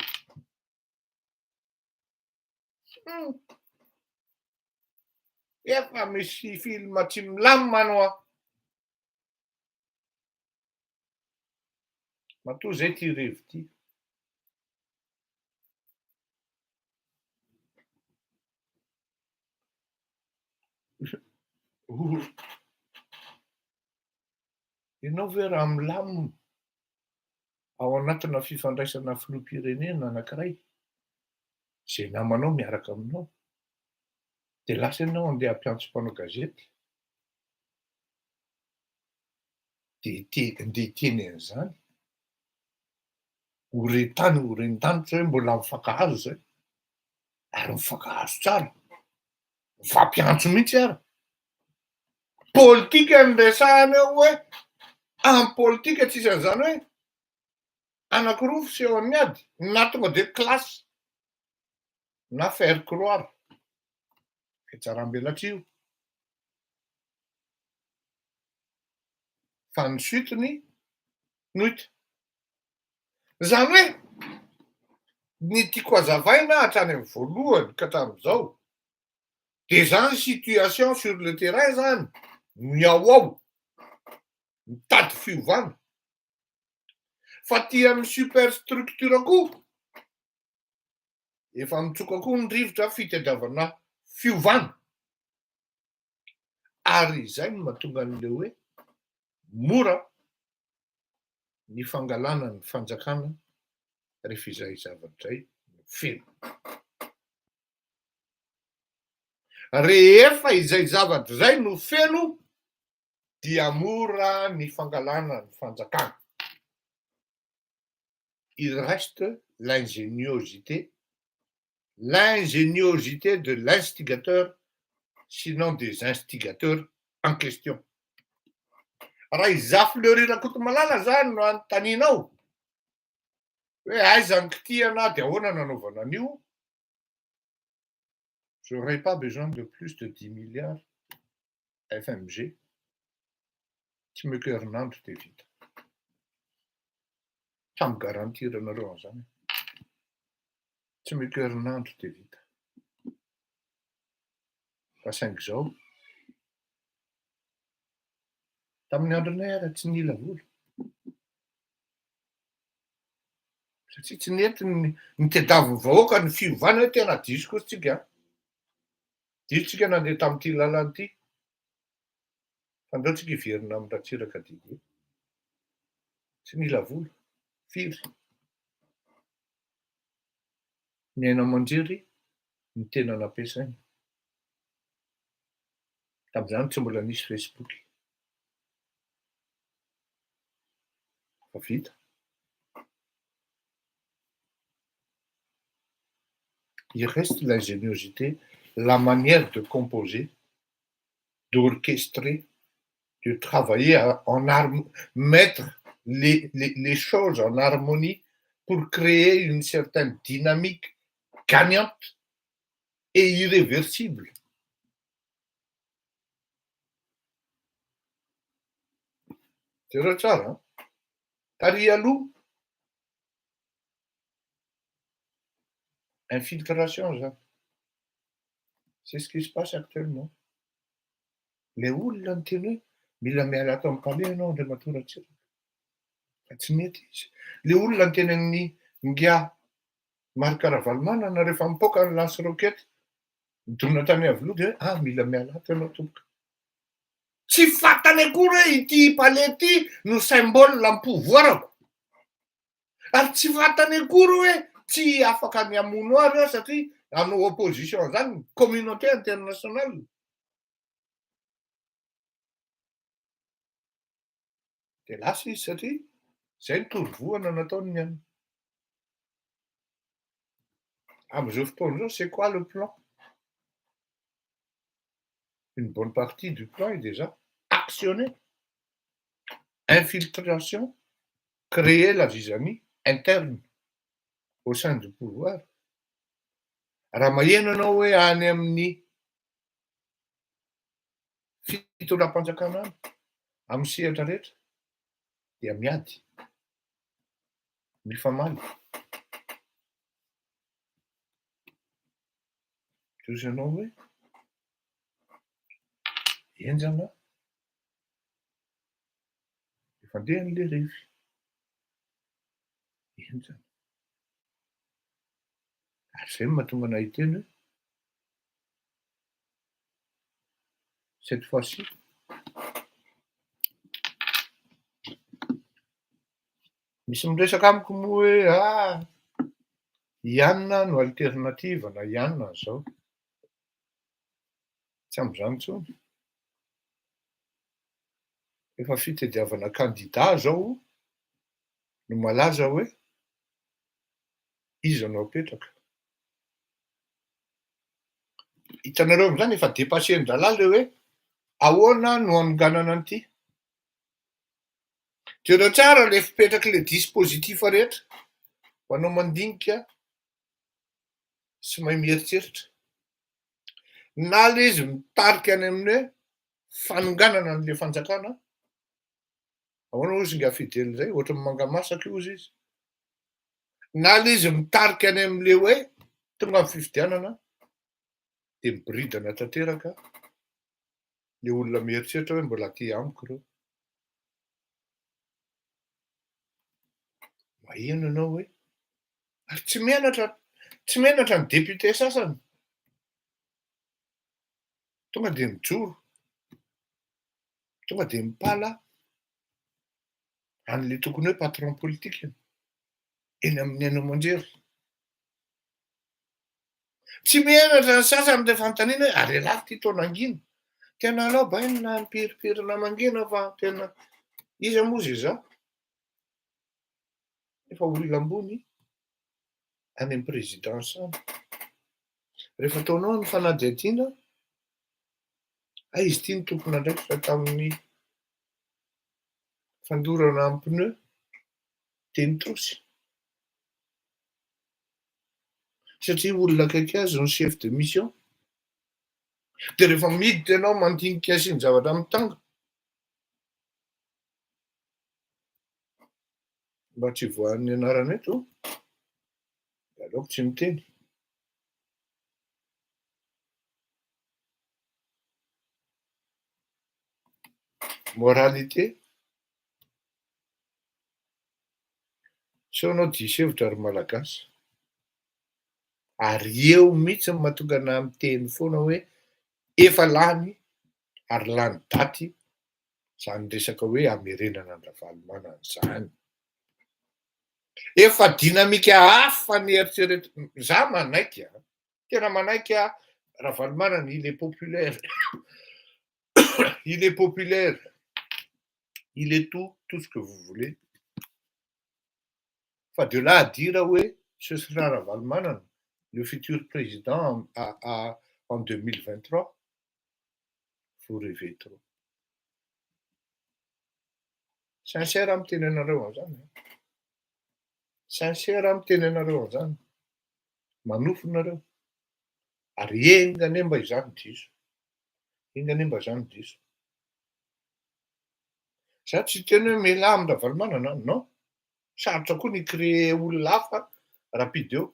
Efa misy film tsy milamina anao. Matoa zay ty revi ty. Ianao ve raha milamina ao anatina fifandraisana filoham-pirenena anankiray, zay namanao miaraka aminao, dia lasa ianao andeha hampiantso mpanao gazety, dia andeha hiteny an'izany, horetany horen-danitra hoe mbola mifankahazo zay, ary mifankahazo tsara, mifampiantso mihitsy ary. Politika ny resahana eo hoe amin'ny politika tsisy an'izany hoe anankiroa fisehon'ny ady, na tonga dia klasy na faire croire. Fietsaram-belatsio. Fa ny suitiny no hita. Zany hoe ny tiako hazavaina hatrany amin'ny voalohany ka hatramin'izao dia zany situation sur le terrain zany miao ao mitady fiovana. Fa ty amin'ny superstructure koa efa mitsoka koa ny rivotra fitadiavana fiovana. Ary izay no mahatonga an'ilay hoe mora ny fangalana ny fanjakana rehefa izay zavatra izay no feno. Rehefa izay zavatra zay no feno dia mora ny fangalana ny fanjakana. Il reste l'ingéniosité de l'instigateur, sinon des instigateurs en question. Raha izaho Fleury-Rakotomalala zany no anontanianao hoe aiza ny kitihana dia ahoana nanaovana an'io, je n'aurais pas besoin de plus de 10 milliards FMG. Tsy meko herinandro dia vita. Samy garantir anareo an'izany. Tsy meko herinandro dia vita. Fa saingy izao, tamin'ny andronay ara tsy nila vola. Satria tsy nety ny tediavin'ny vahoaka ny fiovana hoe tena diso koa tsika. Disotsika nandeha tamin'ity lalana ity. Fandraotsika hiverina amin'ny ratsiraka didy. Tsy nila vola. Firy. Ny aina aman-jery ny tena nampiasaina. Tamin'izany tsy mbola nisy Facebook. Fa vita. Il reste l'ingéniosité, la manière de composer, d'orchestrer, de travailler mettre les choses en harmonie pour créer une certaine dynamique gagnante et irréversible. Jereo tsara, taria aloha, infiltration zany. C'est ce qui se passe actuellement. Le olona ny teny hoe mila miala ato amin'ny kaleo ianao Andray Matoratsiraka. Fa tsy mety izy. Le olona ny teny amin'ny Ngia Marikaravalmanana rehefa mipoaka ny lance roquette, midorona tany Avolody hoe mila miala ato ianao tompoka. Tsy fantany akory hoe ity palais ity no symbole ny pouvoirako. Ary tsy fantany akory hoe tsy afaka miamono ary aho satria hanao opposition zany communauté internationale. Dia lasa izy satria zay ny torovohana nataony niany. Amin'izao fotoana izao, c'est quoi le plan? Une bonne partie du plan est déjà actionnée. Infiltration, créer la vis-à-vis interne au sein du pouvoir. Raha maheno anao hoe any amin'ny fitondram-panjakana any, amin'ny sehatra rehetra, dia miady, mifamaly. Toy anao hoe enjana efa andeha an'le revy. Enjana. Ary zay no mahatonga anay hiteny hoe cette fois-ci, misy miresaka amiko moa hoe ianona no alternative na ianona zao. Tsy am'izany intsony. Efa fitediavana candidat zao no malaza hoe iza no apetraka. Hitanareo amin'izany efa dépassen'ny-drahalahy le hoe ahoana no anoganana an'ity. Jereo tsara le fipetraky le dispositif rehetra ho anao mandinika sy mahay mieritseritra. Na le izy mitarika any amin'ny hoe fanonganana an'le fanjakana, ahoana ozy nga fidely zay, ohatran'ny mangamasaka io izy. Na le izy mitarika any amin'le hoe tonga amin'ny fifidianana, dia miboridana tanteraka le olona mieritreritra hoe mbola aty amiko ireo. Maheno ianao hoe ary tsy menatra ny député sasany. Tonga dia mijoro, tonga dia mipala an'le tokony hoe patron politique eny amin'ny aina aman-jery. Tsy mianatra ny sasany de fanontaniana hoe ary lahy ty taona angina. Tena alao bainina mipiripirina mangina fa tena iza moa zay za? Efa olona ambony any am'prezidansa any. Rehefa ataonao ny fanadihadiana, izy ty ny tompon'andraikitra tamin'ny fandorana amin'ny pneu teny trosy. Satria olona akaiky azy no chef de mission. De rehefa miditra ianao mandinika sy ny zavatra mitanga, mba tsy voan'ny anarana eto, de aleoko tsy miteny. Moralité. So anao disy-hevitra ry malagasy. Ary eo mihitsy ny mahatonga anahy miteny foana hoe efa lany ary lany daty zany resaka hoe hamerenana ny ravalomanana zany. Efa dinamika hafa ny za manaiky tena manaiky ravalomanana, il est populaire. Il est populaire. Il est tout ce que vous voulez. Fa de là à dire hoe ce sera Ravalomanana, le futur président en 2023, vous rêvez trop. Sincère amin'ny teny anareo an'izany. Sincère amin'ny teny anareo an'izany. Manofo nareo. Ary engane mba izany diso. Engane mba izany diso. Za tsy teny hoe mialahy amin'ny Ravalomanana, non. Sarotra koa ny créer olona hafa rapide eo.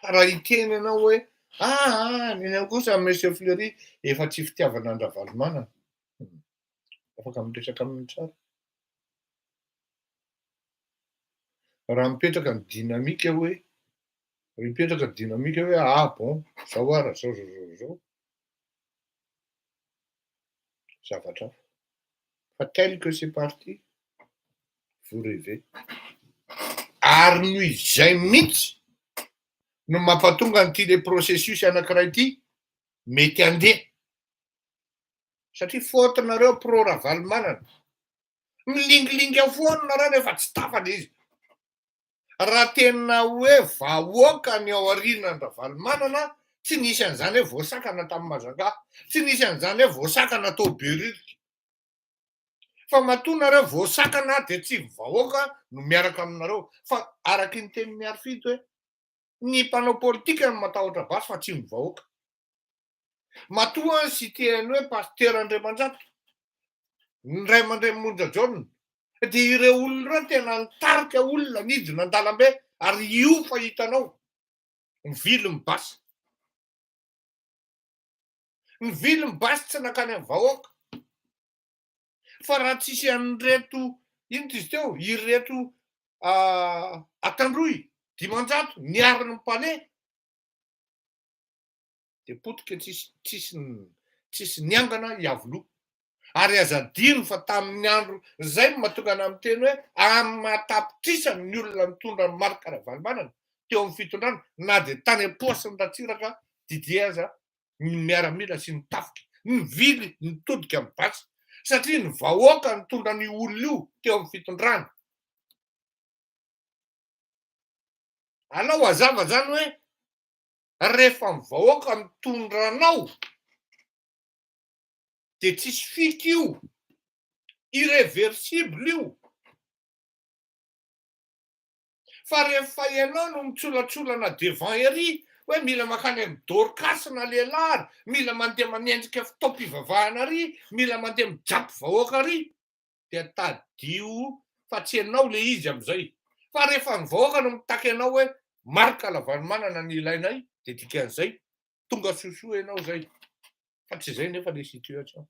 Fa raha hiteny ianao hoe neny kosa monsieur Fleury efa tsy fitiavana ny Ravalomanana. Afaka miresaka aminy tsara. Raha mipetraka ny dinamika hoe bon, zao ara, zao. Zavatra hafa. Fa tel que c'est parti, vous rêvez. Ary noho izay mihitsy no mampatonga an'ity le processus anankiray ity mety handeha. Satria faotinareo pro Ravalomanana. Milingilingy ao foana nareo rehefa tsy tafana izy. Raha tena hoe vahoaka ny ao aorianan'ny Ravalomanana, tsy nisy an'izany hoe voasakana tamin'ny Majunga, tsy nisy an'izany hoe voasakana tao Beririka. Fa matoa nareo voasakana de tsy vahoaka no miaraka aminareo. Fa araky ny teny miarifito hoe ny mpanao politika no matahotra basy fa tsy mivahoaka. Matoa sy teny hoe pasteur Andriamandrato, ny ray aman-dreny Monjajona, de ireo olona ireo tena nitarika olona nidina an-dalambe ary io fa hitanao mivily mibasy. Mivily mibasy tsy nakany amin'ny vahoaka. Fa raha tsisy an'ireto, ino izy teo, ireto Atandroy, Dimanjato, niariny ny palais, de potika tsisy niangana hiavoloha. Ary azadino fa tamin'ny andro zay mahatonga anahy miteny hoe amin'ny mahatapitrisany ny olona mitondra ny marika Ravalomanana teo amin'ny fitondrana, na de tany am-paosiny Ratsiraka Didier aza ny miaramila sy ny tafika, ny vily nitodika amin'ny basy. Satria ny vahoaka nitondra ny olona io teo amin'ny fitondrana. Alao hazava zany hoe rehefa ny vahoaka mitondra anao de tsisy fika io, irréversible io. Fa rehefa ianao no mitsolatsolana devant ery hoe mila makany amin'ny dorkasina lehilahy, mila mandeha manenjika fitaom-pivavahana ary, mila mandeha mijapy vahoaka ary, de tadio fa tsy ianao le izy am'izay. Fa rehefa ny vahoaka no mitaky anao hoe marika Ravalomanana ny ilainay, de dikan'izay tonga sosoa ianao zay. Fa tsy zay nefa le situation.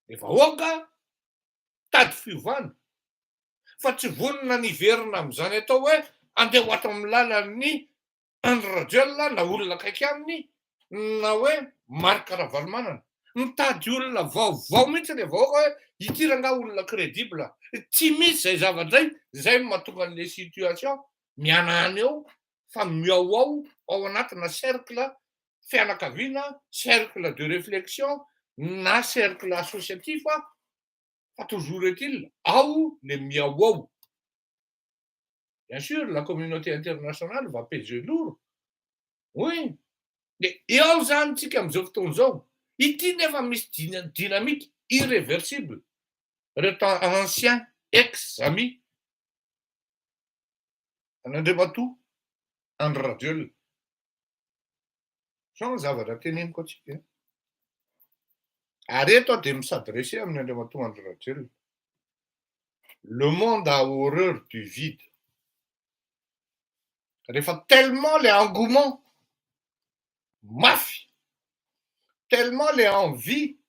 De vahoaka tady fiovana. Fa tsy vonona niverina am'izany atao hoe andeha ho ato amin'ny lalan'ny Andradiol na olona akaiky aminy na hoe marika Ravalomanana. Mitady olona vaovao mihitsy le vahoaka hoe itira nga olona crédible. Tsy misy zay zavatra zay mahatonga an'le situation mianany eo fa miao ao anatina cercle fianakaviana, cercle de réflexion na cercle associatif fa toujours est-il ao le miao ao. Bien sûr, la communauté internationale va peser lourd. Oui. Et ao zany tsika am'izao fotoana zao. Ity nefa misy dynamique irréversible. Reto anciens ex-amis an'Andriamatoa, Andry Rajoelina. Zao ny zavatra teneniko atsika. Ary eto aho de s'adresser amin'ny Andriamatoa Andry Rajoelina. Le monde a horreur du vide. Rehefa tellement le engouement mafy, tellement le envie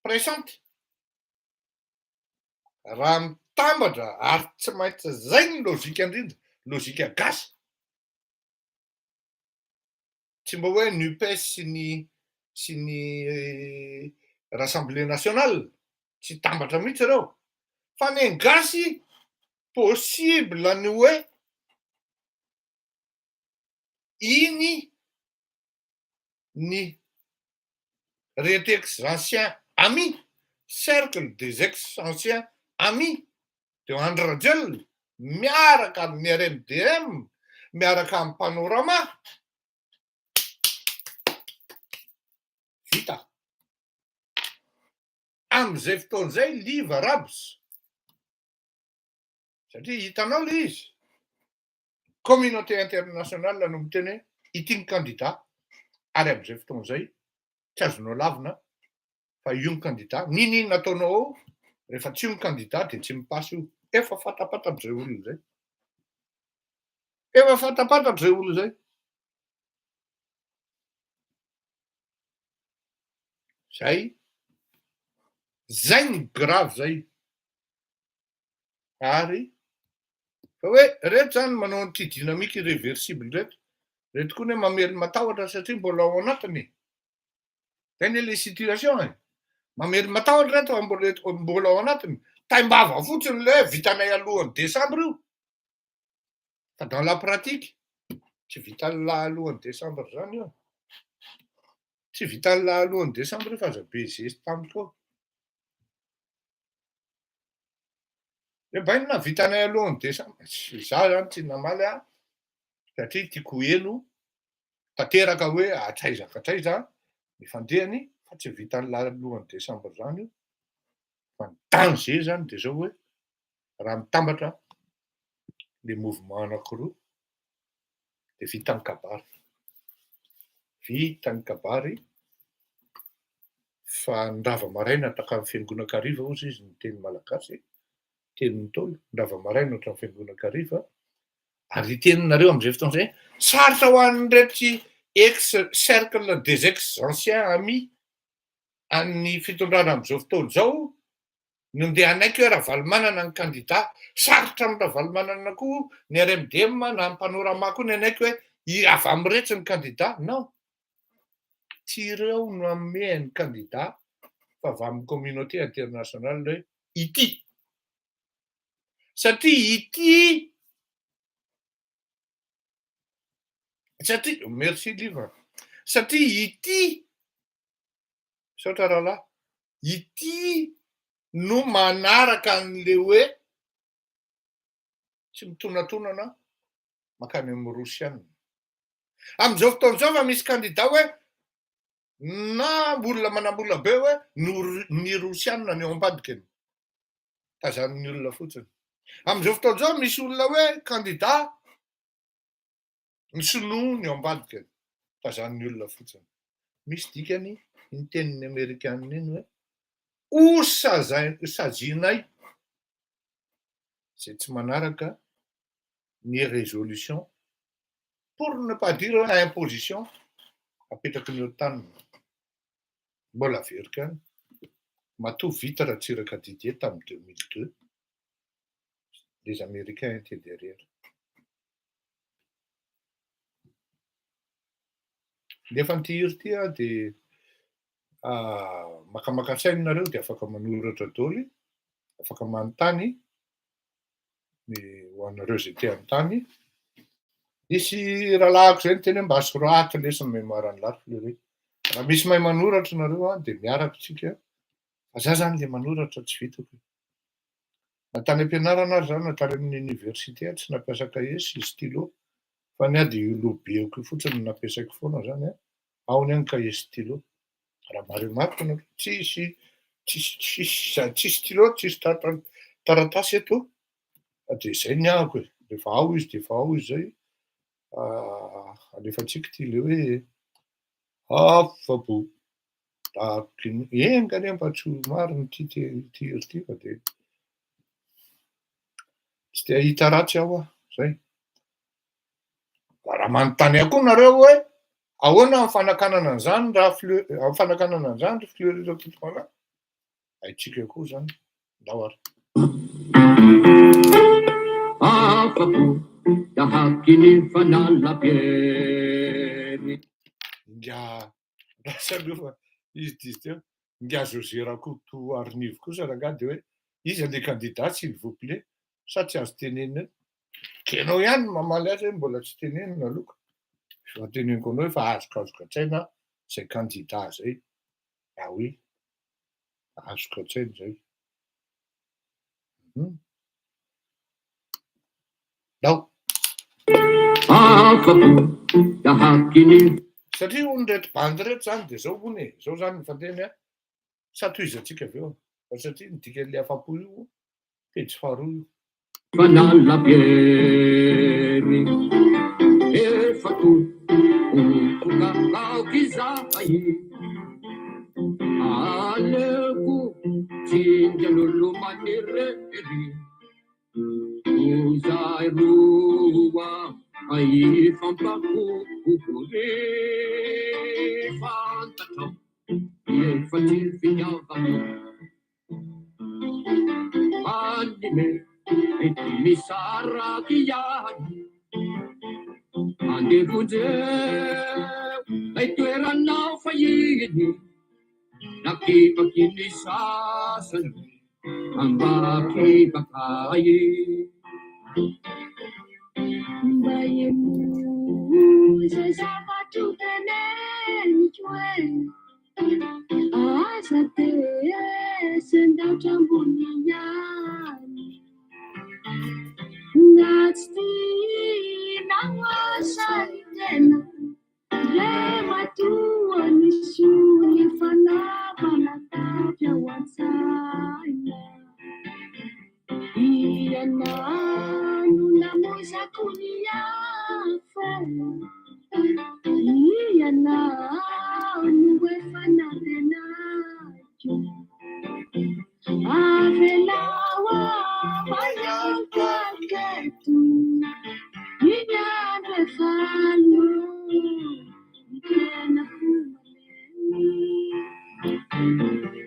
pressante, raha mitambatra ary tsy maintsy zay ny lôzika indrindra, lôzika gasy. Tsy mba hoe NUPES sy ny Rassemblée nationale tsy tambatra mihitsy ireo. Fa ny gasy possible ny hoe iny ny reto ex-anciens amis, cercle des ex-anciens amis de Andry Rajoelina miaraka amin'ny RMDM, miaraka amin'ny Panorama, vita. Am'izay fotoan'izay liva rabos. Satria hitanao le izy. Communauté internationale no miteny hoe ity ny candidat ary am'izay fotoan'izay tsy azonao lavina fa io ny candidat. Ninona nataonao ao rehefa tsy io ny candidat de tsy mipasy io. Efa fantapatatra zay olona zay. Efa fantapatatra zay olona zay. Zay ny grave zay. Ary fa hoe reto zany manao an'ity dynamique irréversible reto. Reto koa hoe mamely matahotra satria mbola ao anatiny. Zay ny le situation e. Mamely matahotra reto mbola ao anatiny. Taimbava fotsiny le vitanay alohan'ny décembre io. Fa dans la pratique, tsy vitan'la alohan'ny décembre zany io. Tsy vitan'la alohan'ny décembre io fa aza be zesy tamiko ao. E bainina vitanay alohan'ny décembre. Za zany tsy namaly satria tiako heno tanteraka hoe atraizak'atraiza ny fandehany fa tsy vitan'la alohan'ny décembre zany io. Fa ny danger zany de zao hoe raha mitambatra le mouvement anankiroa de vitany kabary. Vitany kabary fa ny rava maraina takamy fiangonakariva ozy izy ny teny malagasy, teny Ntaolo, ny rava maraina ohatran'ny fiangonakariva. Ary teninareo am'izay fotoan'izay sarotra ho an'iretsy cercle des ex-anciens amis an'ny fitondrana am'izao fotoana zao no ndeha anaiky hoe raha valy manana ny candidat, sarotra amin'ny raha valy manana koa ny RMDM na ny Panorama koa ny anaiky hoe avy am'iretsy ny candidat. Non. Tsy ireo no hanome ny candidat fa avy amin'ny communauté internationale hoe ity. Satria ity merci liva. Satria ity saotra rahalahy, ity no manaraka an'le hoe tsy mitonantonana makany amin'ny Rosiana. Am'izao fotoan'izao fa misy candidat hoe na olona manam-bola be hoe ny Rosiana ny ao ambadikany. Tazan'ny olona fotsiny. Am'izao fotoan'izao misy olona hoe candidat ny Sinoa ny ao ambadikany. Tazan'ny olona fotsiny. Misy dikany ny tenin'ny Amerikanina iny hoe ou sazinay zay tsy manaraka ny résolution pour ne pas dire imposition apetraky ny OTAN. Mbola verika any. Matoa vita raha tsy iraka Didier tamin'ny 2002. Les Américains étaient derrière. Nefa ny tihiry ty de makamaka saina nareo de afaka manoratra daholo, afaka manontany ny ho anareo zay te anontany. Misy rahalahako zay ny teny hoe mba soraty lesony mémoiran'ny larifleury. Raha misy mahay manoratra nareo a de miaraka tsika. Fa za zany le manoratra tsy vitako. Na tany am-pianarana ary zany na tany amin'ny université tsy nampiasa cahier sy stylo. Fa ny a de io lobeoko io fotsiny no nampiasaiko foana zany a. Ao ny any cahier stylo. Raha mareo mariko nareo tsisy stylo, tsisy taratasy eto. De zay ny ahako e. Rehefa ao izy de efa ao izy zay. Alefatsika ty le hoe afa-po. Engany aho mba tsy ho mariny ty hery ty fa de tsy te hahita ratsy aho a. Zay. Raha manontany akoa nareo hoe ahoana amin'ny fanakanana an'izany amin'ny fanakanana an'izany fleury recrutement. Haitsika koa zany. Ndao ary. Afa-po tahaky ny fanalabieny. Nga salofa izy dizy teo. Nga José Rakoto Arnivo kosa rangahy de hoe izy ande candidat s'il vous plaît. Sa tsy azo tenenina. Kenao ihany mamaly azy hoe mbola tsy tenenina aloka. Fa teneniko anao fa azoko atsaina zay candidat zay. Ah oui. Azoko atsaina zay. Ndao. Afa-po tahaky ny. Satria hono reto bandy reto zany de zao hono e. Zao zany ny fandehany a. Sa tohizatsika avy eo. Fa satria ny dikan'le afa-po io pejy faharoa io. Fanalabieny efa-po ompokakaoko izahay aleko tsinjan'olo manirery ozahay roa aifampakokory fantatrao efa tsy fitiavana anime misaraky ihany andevonjeo lay toeranao fahiny nakipaky ny sasany ambakipakay mba eno zay zavatro teneniko e aza te sendatra ambony ihany Natsy nawasany tena le matoa ny sony fanavana tavy ao an-tsaina ianano namozako ny afa ianano efa natenako avelawa manyankaketu inyandre falo ikena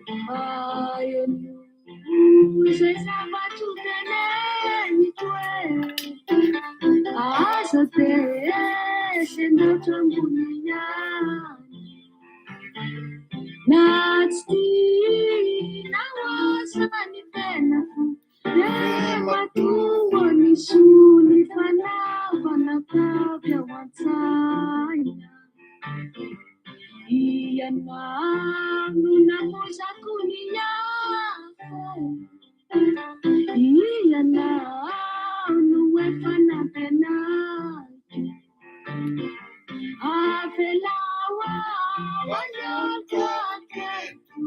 kumaleni ayenu zay zavatro tenenitwe asa te sendatra ambony ihany natsy nawasany tenako le matoa ny sony fanavana tavy ao an-tsaina ianano namozako ny afa ianano efa nampenaky avelawa manyankaketo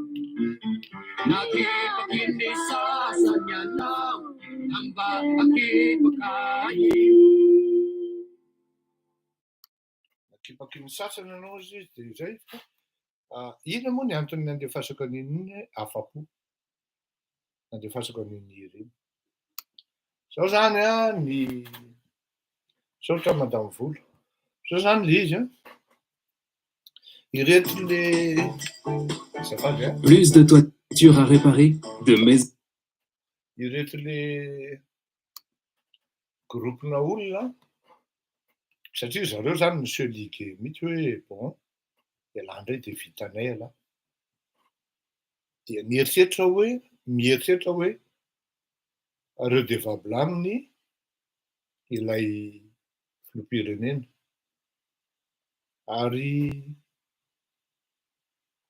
nakipaky ny sasany anao amba akipakay nakipaky ny sasany anao izy de zay ina moa ny antony nandefasako an'iny afa-po nandefasako an'iny ireny zao zany a ny saotra madamo volo zao zany le izy a ireto le plus de toiture à réparer, de maison. Ireto le groupena olona satria zareo zany monsieur ligue mihitsy hoe bon ialàndray de vitanay ala dia mieritreritra hoe redevable aminy ilay filoham-pirenena. Ary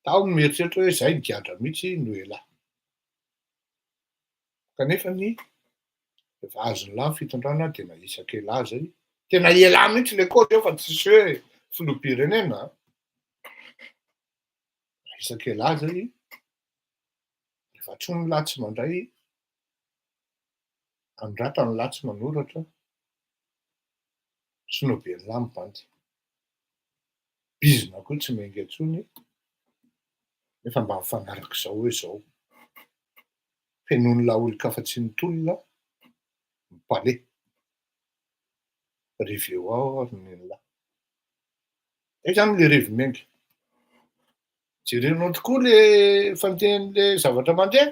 taho ny mieritreritra hoe zay nigadra mihitsy no elahy. Kanefa ny rehefa azony lahy ny fitondrana dia naisaka elahy zay. Tena elahy mihitsy le kôty eo fa tsisy hoe filoham-pirenena. Naisaka elahy zay, rehefa atsoiny ny latsy mandray, andrata ny latsy manoratra, sinoben'ny lahy mibandy. Bizina koa tsy mengy atsony, nefa mba mifanaraka izao hoe zao. Fenoin'ny laolika fa tsy nitolona, mipale. Rivy eo ao ary neny. Zay zany le rivy mengy. Jerenao tokoa le fantehan'le zavatra mandeha.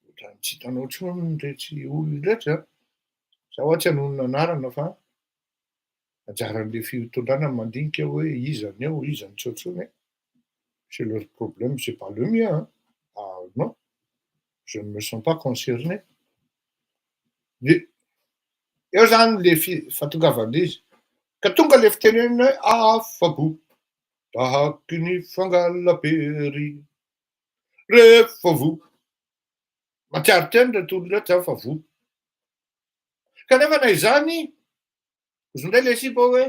Ohatran'ny tsy hitanao intsony rehetra olona rehetra. Za ohatsy hanonona anarana fa anjaran'le fitondrana mandinika hoe iza ny eo, iza ny tsy intsony. C'est leur problème, c'est pas le mien. Ah non, je ne me sens pas concerné. Eo zany le fahatongavan'izy. Ka tonga le fiteneniny hoe afa-po tahaky ny fangala-pery rehefa vo. Matsiaro teny reto olona reto fa vo. Kanefa na izany, izy indray le sipa hoe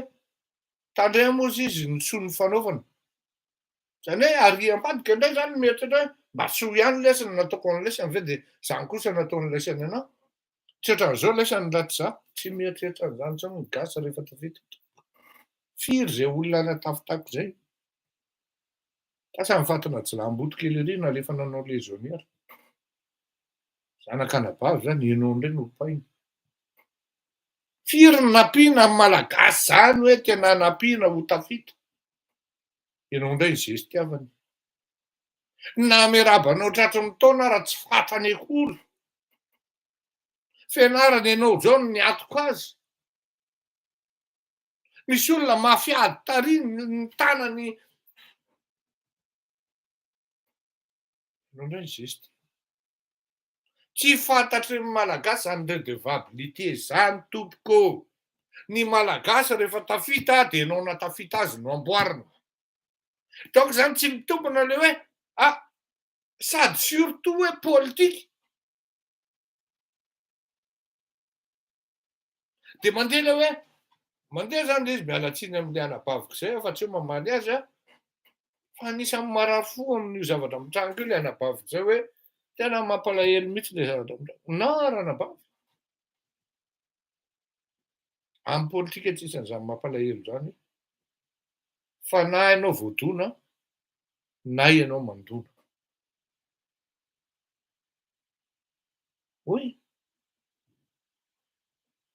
tandremo moa izy nosoa ny fanaovana. Zany hoe ariam-padika indray zany mieritretra hoe mba soa ihany lesona nataoko ny lesany ve dia zany kosa natao ny lesany anao. Tsy ohatran'izao lesany ratsy za, tsy mieritretra an'izany intsony ny gasy rehefa tafiditra. Firy zay olona natafitako zay. Kasa mifatana jilamboto kely ery na rehefa nanao lezoniera. Zanak'anabavy zany ianao indray no painy. Firy ny nampiana amin'ny malagasy zany hoe tena nampiana ho tafita. Ianao indray ny zesitiavany. Na miarabanao tratran'ny taona raha tsy fatany akory. Fianarana ianao zao ny atoko azy. Misy olona mafiady tariny ny tanany. Ianao indray ny zesity. Tsy fantatry ny malagasy zany redevabilité zany tompoko. Ny malagasy rehefa tafita dia ianao natafita azy no amboarina. Donc zany tsy mitombona le hoe sady surtout hoe politika. Dia mandeha le hoe mandeha zany izy miala tsiny amin'ilay anabaviko zay fa tsy hoe mamaly azy fa anisan'ny marary fo amin'io zavatra mitranga io ilay anabaviko zay hoe tena mampalahelo mihitsy ilay zavatra mitranga. Na ranabavy. Amin'ny politika tsy isan'izany mampalahelo zany. Fa na ianao voadona, na ianao mandona. Oui.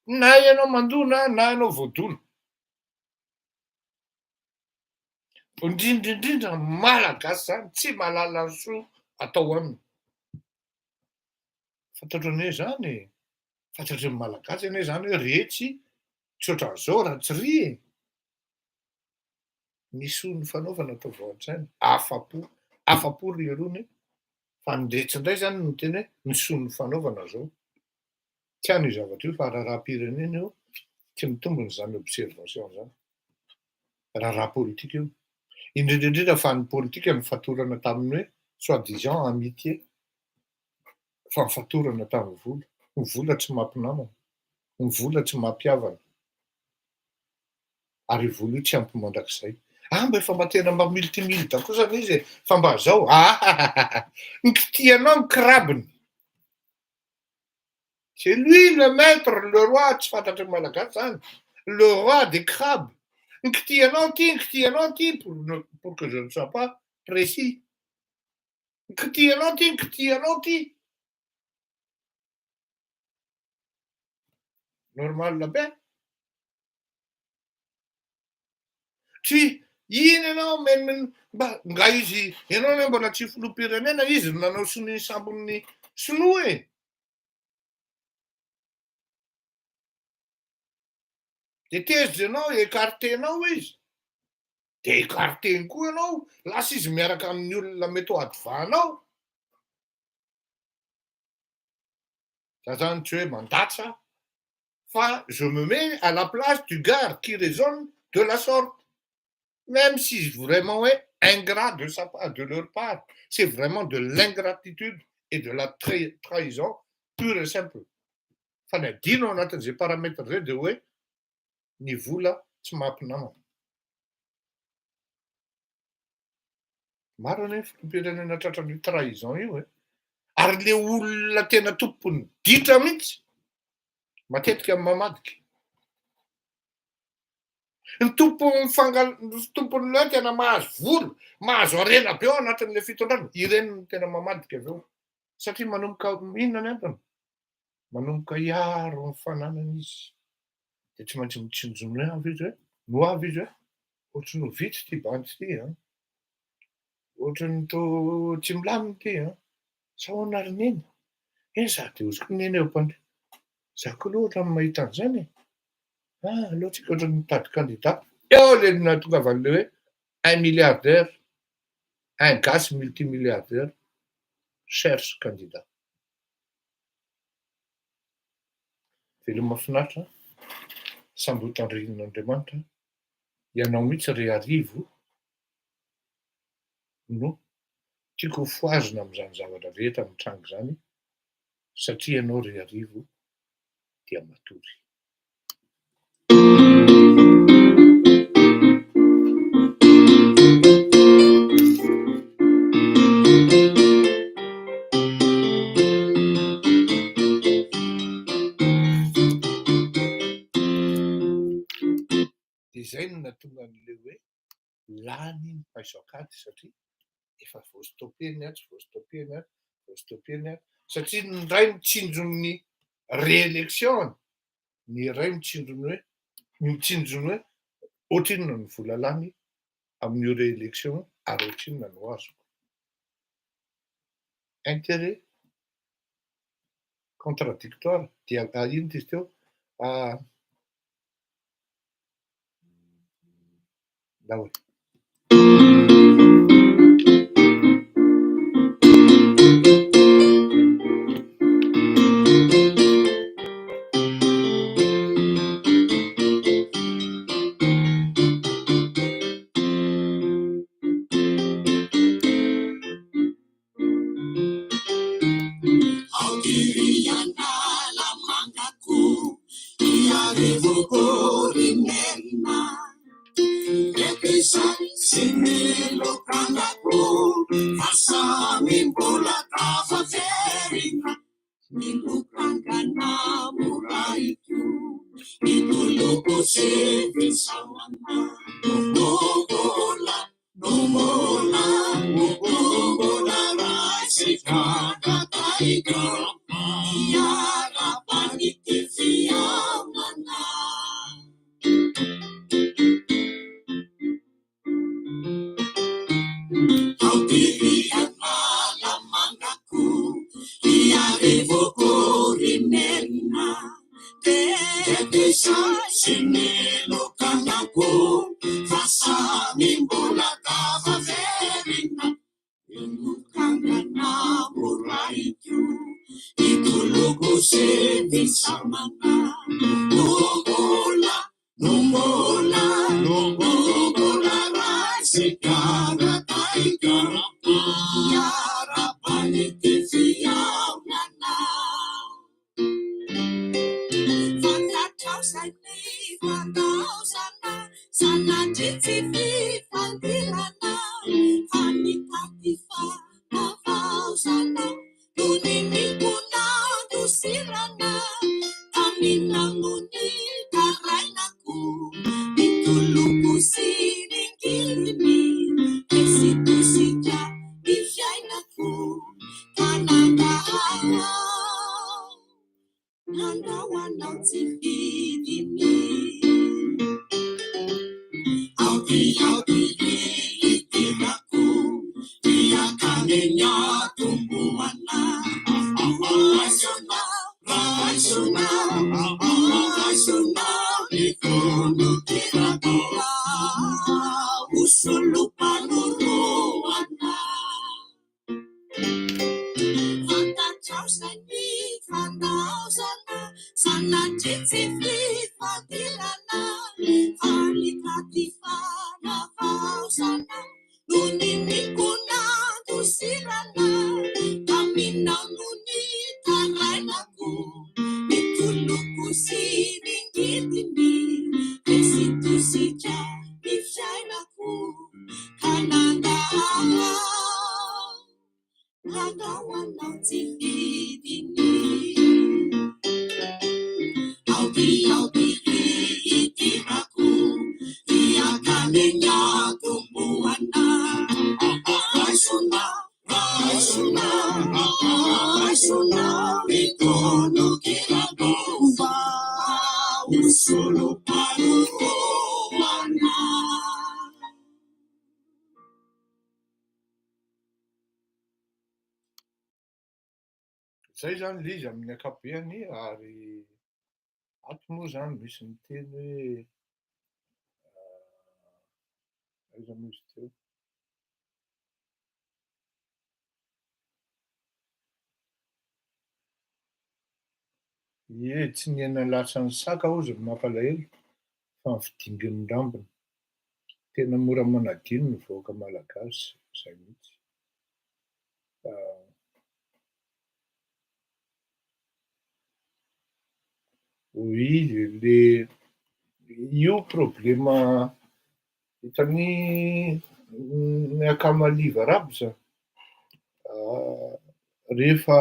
Na ianao mandona, na ianao voadona. Indrindra malagasy zany tsy mahalala ny soa atao aminy. Fantatrany hoe zany e. Fantatry ny malagasy anie zany hoe retsy, tsy ohatran'izao raha tsy ry e. Ny soa ny fanaovana atao vao an-tsaina. Afa-po ry arony. Fa ny retsy indray zany no teny hoe ny soa ny fanaovana zao. Tiany io zavatra io fa raharaha-pirenena io tsy mitombina izany observation zany. Raharaha politika io. Indrindra fa ny politika nifatorana tamin'ny hoe soi-disant amitié. Fa nifatorana tamin'ny vola. Ny vola tsy mampinamana. Ny vola tsy mampiavana. Ary vola io tsy ampy mandrakizay. Mba efa mba tena mba miltimilita kosa izy e. Fa mba zao. Ny kitianao ny krabiny. C'est lui le maître, le roi, tsy fantatry malagasy zany. Le roi des crabes. Ny kitianao ty, pour que je ne sois pas précis. Ny kitianao ty. Normal be. Tsy iny ianao nga izy ianao ne mbola tsy filoham-pirenena izy nanao siny sambon'ny sinoa e. De tezitra ianao écartenao izy. De écarteny koa ianao. Lasa izy miaraka amin'ny olona mety ho ady vahanao. Ça zany tsy hoe mandatra fa je me mets à la place du gars qui raisonne de la sorte. Même si vraiment est ingrat de leur part. C'est vraiment de l'ingratitude et de la trahison pure et simple. Fa ny adino anatin'izay paramètre zay dia hoe ny vola tsy mampinamana. Maro anie filoham-pirenena tratran'io trahison io e. Ary le olona tena tompony ditra mihitsy matetika amin'ny mamadika. Ny tompony le tena mahazo vola, mahazo arena be ao anatin'le fitondrana, ireny no tena mamadika avy eo. Satria manomboka inona ny antony? Manomboka hiaro ny fananana izy. Dia tsy maintsy mitsinjona avy izy hoe, no avy izy hoe, ohatry no vitsy ty bandy ty, ohatry ny to tsy milamina ty, sa ahoana ary neny? Za dia oziko neny eo mpandry. Za koa aloha ohatran'ny mahita an'izany e. Aleotsika ohatran'ny mitady candidat. Eo le nahatonga an'le hoe un milliardaire, un Gasy multimilliardaire, cherche candidat. Veloma mahafinaritra, samby ho tandrenin'Andriamanitra, ianao mihitsy ray arivo no tiako ho foazina amin'izany zavatra rehetra mitrango izany, satria ianao ray arivo dia matory. Dia izay no nahatonga an'le hoe lany ny paisakady satria efa voastopeny tsy voastopeny satria ny ray mitsinjony réélection, ny ray mitsinjony hoe ohatrinona ny vola lany amin'io réélection ary ohatrinona no azoko. Intérêt contradictoire dia ino izy teo? Na hoe Zay zany le izy amin'ny ankapobeny ary ato moa zany misy miteny hoe aiza moa izy teo? Ie, tsy niaina lasan'ny saka hozy ny mampalahelo fa ny fidingin'ny rambony. Tena mora manadino ny vahoaka malagasy, zay mihitsy. Oui, io problema hitan'ny miakamaliva raboza rehefa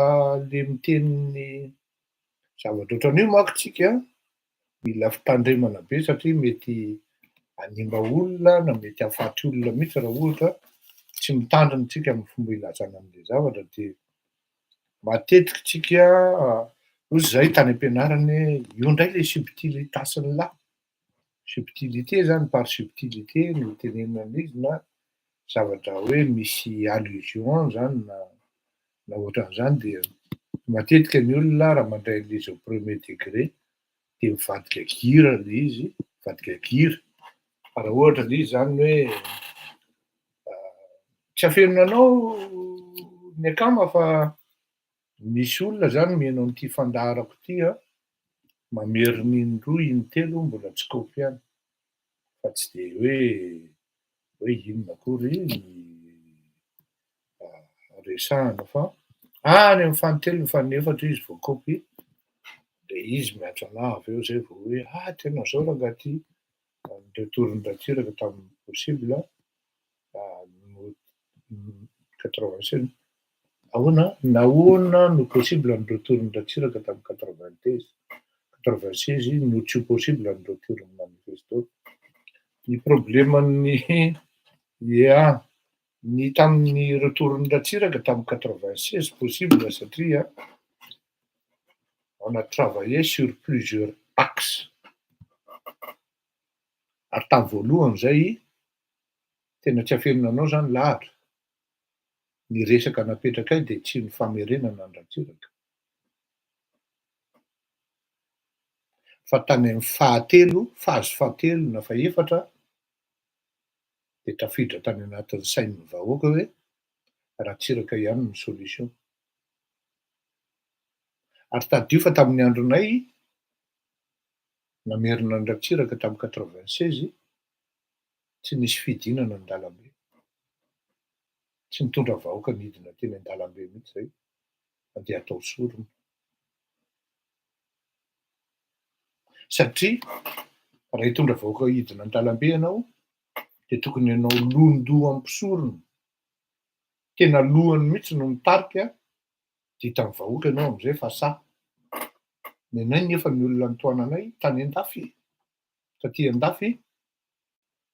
le miteny ny zavatra ohatran'io manko tsika mila fitandremana be satria mety hanimba olona na mety hahafaty olona mihitsy raha ohatra tsy mitandrina tsika amin'ny fomba ilazana an'le zavatra de matetika tsika ozy zay tany am-pianarana hoe io ndray le subtilitasiny lahy. Subtilité zany par subtilité no tenenina an'izy na zavatra hoe misy allusion zany na ohatran'izany de matetika ny olona raha mandray an'izy au premier degré de mivadika gira le izy, mivadika gira. Raha ohatra le izy zany hoe tsy afenona anao ny akama fa misy olona zany mihaino an'ity fandaharako ty mamerina indroa intelo mbola tsy kaopy ihany fa tsy de hoe inona akory resahana fa any amin'ny fanontelo ny fanefatra izy vao kaopy de izy miantso anahy avy eo zay vao hoe tena zao rangahy ty ny retour'n-datsiraka tamin'ny possible 96 nahoana no possible ny retour'n-datsiraka tamin'ny 96 no tsy possible ny retour'n manifesto. Ny probleman'ny ny tamin'ny retour'n-datsiraka tamin'ny 96 possible satria on a travaillé sur plusieurs axes. Ary tamin'ny voalohany zay tena tsy afenona anao zany lahatra. Ny resaka napetraka de tsy ny famerenana ny ratsiraka. Fa tany amin'ny fahatelo, fazy fahatelo na fahaefatra de tafiditra tany anatin'ny sain'ny vahoaka hoe ratsiraka ihany ny solution. Ary tadio fa tamin'ny andronay namerina ny ratsiraka tamin'ny 96 tsy nisy fidinana an-dalambe. Tsy nitondra vahoaka nidina teny an-dalambe mihitsy zay andeha atao sorona. Satria raha hitondra vahoaka hidina an-dalambe ianao de tokony ianao londoha ampisorona. Tena lohany mihitsy no mitarika de hitan'ny vahoaka ianao am'zay fa sahy. Ny anay nefa ny olona nitoananay tany an-dafy, taty an-dafy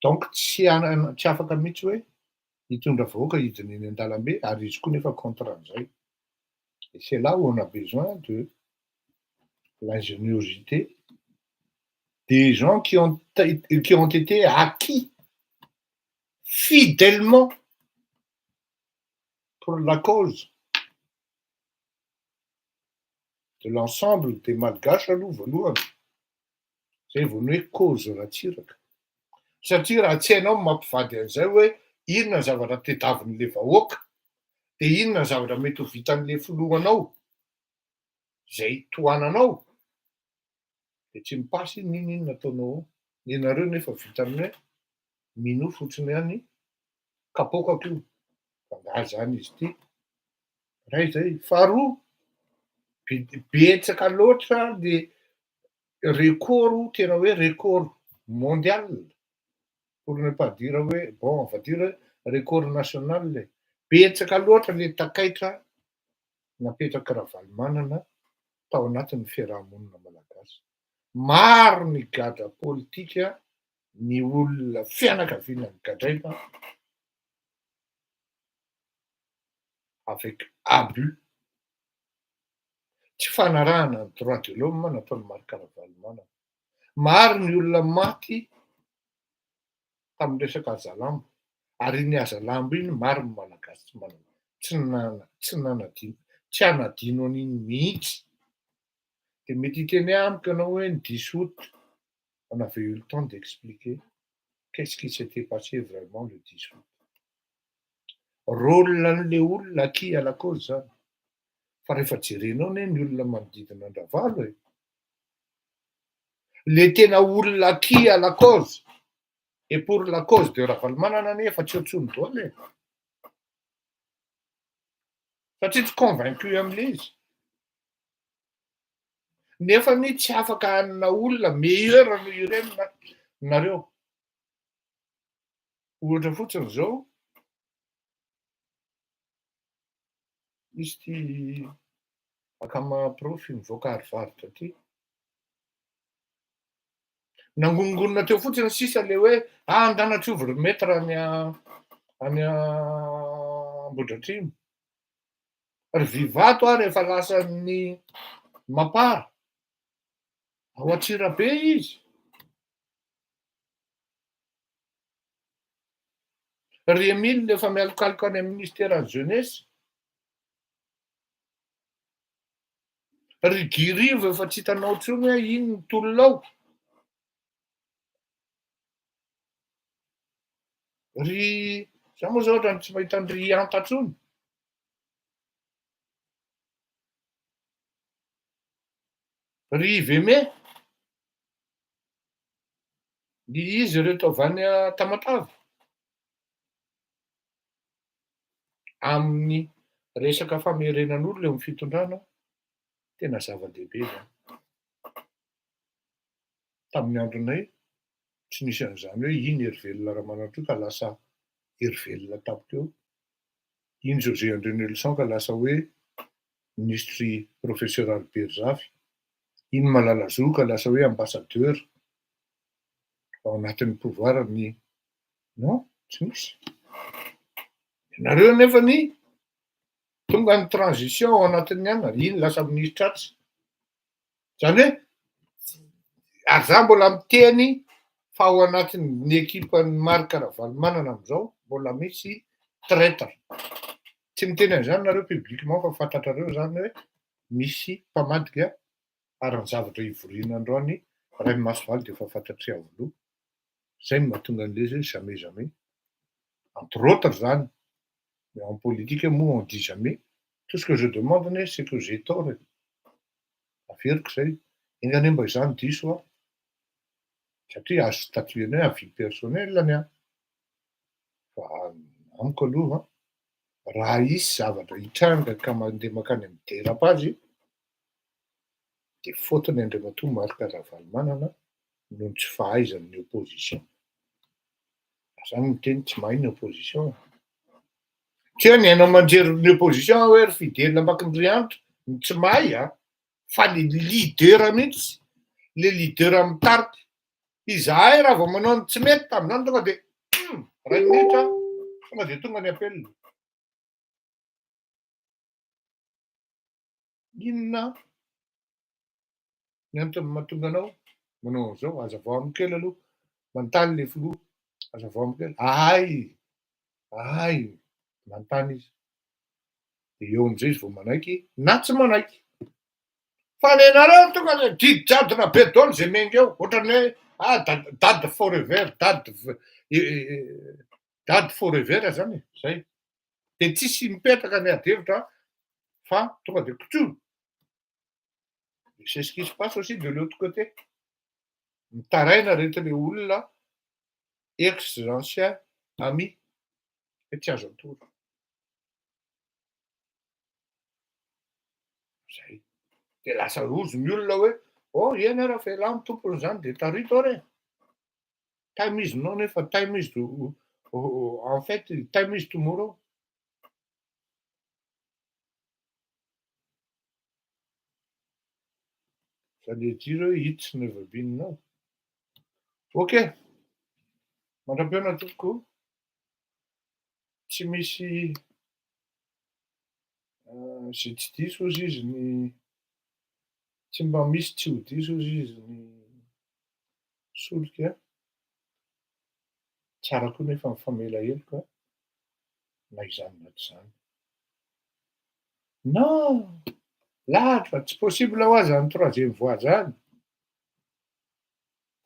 donc tsy afaka mihitsy hoe hitondra vahoaka hidina eny an-dalambe ary izy koa nefa contre an'izay. Et c'est là où on a besoin de l'ingéniosité des gens qui ont été acquis fidèlement pour la cause de l'ensemble des malgaches aloha voalohany. Zay vao ny hoe cause ratsiraka. Satria raha tsy hainao mampivady an'izay hoe inona ny zavatra tediavin'le vahoaka de inona ny zavatra mety ho vitan'le filohanao zay tohananao de tsy mipasy n'inona ataonao ao. Ianareo nefa vitan'ny hoe mino fotsiny ihany kapoakako io. Angaha zany izy ty. Ray zay. Faharoa, betsaka loatra le record tena hoe record mondial. Pour ne pas dire hoe bon, on va dire record national. Betsaka loatra le takaitra napetraka Ravalomanana tao anatin'ny fiarahamonina malagasy. Maro ny gadra politika ny olona fianakavianany gadraina avec abus, tsy fanarahana ny droit de l'homme nataony Marc-Ravalomanana. Maro ny olona maty tamin'ny resaka hazalambo, ary iny hazalambo iny maro ny malagasy tsy manana, tsy anadino an'iny mihitsy. De mety hiteny amiko ianao hoe ny 10 août, on avait eu le temps d'expliquer qu'est-ce qui s'était passé vraiment le 10 août. Rôle an'le olona aky à la cause zany. Fa rehefa jerenao anie ny olona manodidina Andravalo e. Le tena olona aky à la cause et pour la cause de Ravalomanana nefa tsy otsony daholo e. Satria tsy convaincu am'le izy. Nefa ny tsy afaka hanina olona meilleur noho ireny nareo. Ohatra fotsiny zao, izy ty akamaprofy mivoaka harivaritra ty. Nangongonina teo fotsiny sisa le hoe Andanatrovy metra any Ambohidratrimo. Ry Vivato rehefa lasan'ny Mapara, ao Antsirabe izy. Ry Emile efa mialokaloka any amin'ny ministéran'ny jeunesse. Ry Girivo efa tsy hitanao intsony hoe ino ny tolonao. Ry za moa zao ohatrany tsy mahita an'ry Anta intsony. Ry Veme, izy reto avy any Tamatavy. Amin'ny resaka famerenan'olona eo amin'ny fitondrana, tena zava-dehibe zany. Tamin'ny andronay, tsy nisy an'izany hoe iny hery velona Ramanatsoa ka lasa hery velona tampoka eo. Iny José André Nelson ka lasa hoe ministry professeur Albert Zafy. Iny Malalazoa ka lasa hoe ambassadeur ao anatin'ny pouvoiran'ny non, tsy misy. Nareo nefa ny tonga ny transition ao anatin'ny any, iny lasa ministra. Zany hoe ary za mbola miteny fa ao anatin'ny ekipan'ny Marc-Ravalomanana am'izao mbola misy traître. Tsy miteny an'izany nareo publiquement fa fantatrareo zany hoe misy mpamadika ary ny zavatra hivoriana androany Ray Masovaly de efa fantatry avoloha. Zay no mahatonga an'le hoe jamais. Entre autres zany. Mais en politique, moi, on dit jamais. Tout ce que je demande, c'est que j'ai tort. Averiko zay. Eny any mba izany diso a. Satria azo statuer avis personnel any. Fa amiko aloha, raha isy zavatra hitranga ka mandeha makany amin'ny dérapage, de fautiny Andriamatoa Marc-Ravalomanana noho ny tsy fahaizany ny opposition. Zany miteny tsy mahay ny opposition. Tsy hoe ny hainao manjery ny opposition hoe ry Fidèle Makinandrianitra ny tsy mahay a, fa le leader mihitsy, le leader mitarika. Izahay raha vao manao ny tsy mety tamin'izany tonga de ray minitra tonga de tonga ny appel. Inona ny antony mahatonga anao manao an'izao? Hazavao am'kely aloha, manontany le filoha, hazavao am'kely. Ay, manontany izy. De eo am'izay izy vao manaiky na tsy manaiky. Fa ny anareo tonga de didy-jadona be daholo zay menga eo, ohatran'ny hoe dady forever, dady forever zany, zay. De tsisy mipetraka ny ady-hevitra fa tonga de kotro. C'est ce qui se passe aussi de l'autre côté. Mitaraina rehetra le olona ex-ancien ami hoe tsy azo atoro. Zay. De lasa rozo ny olona hoe oh iena raha fa elahy mitompony zany de tarito re. Time is non nefa time is to en fait time is tomorrow. Ça veut dire it's never been now. Ok. Mandram-piona tokoa. Tsy misy zay tsy diso ozy izy ny tsy mba misy tsy ho diso ozy izy ny solika. Tsara koa nefa mifamela heloka na izany na tsy izany. Non, lahatra tsy possible ho azy any troisième voie zany.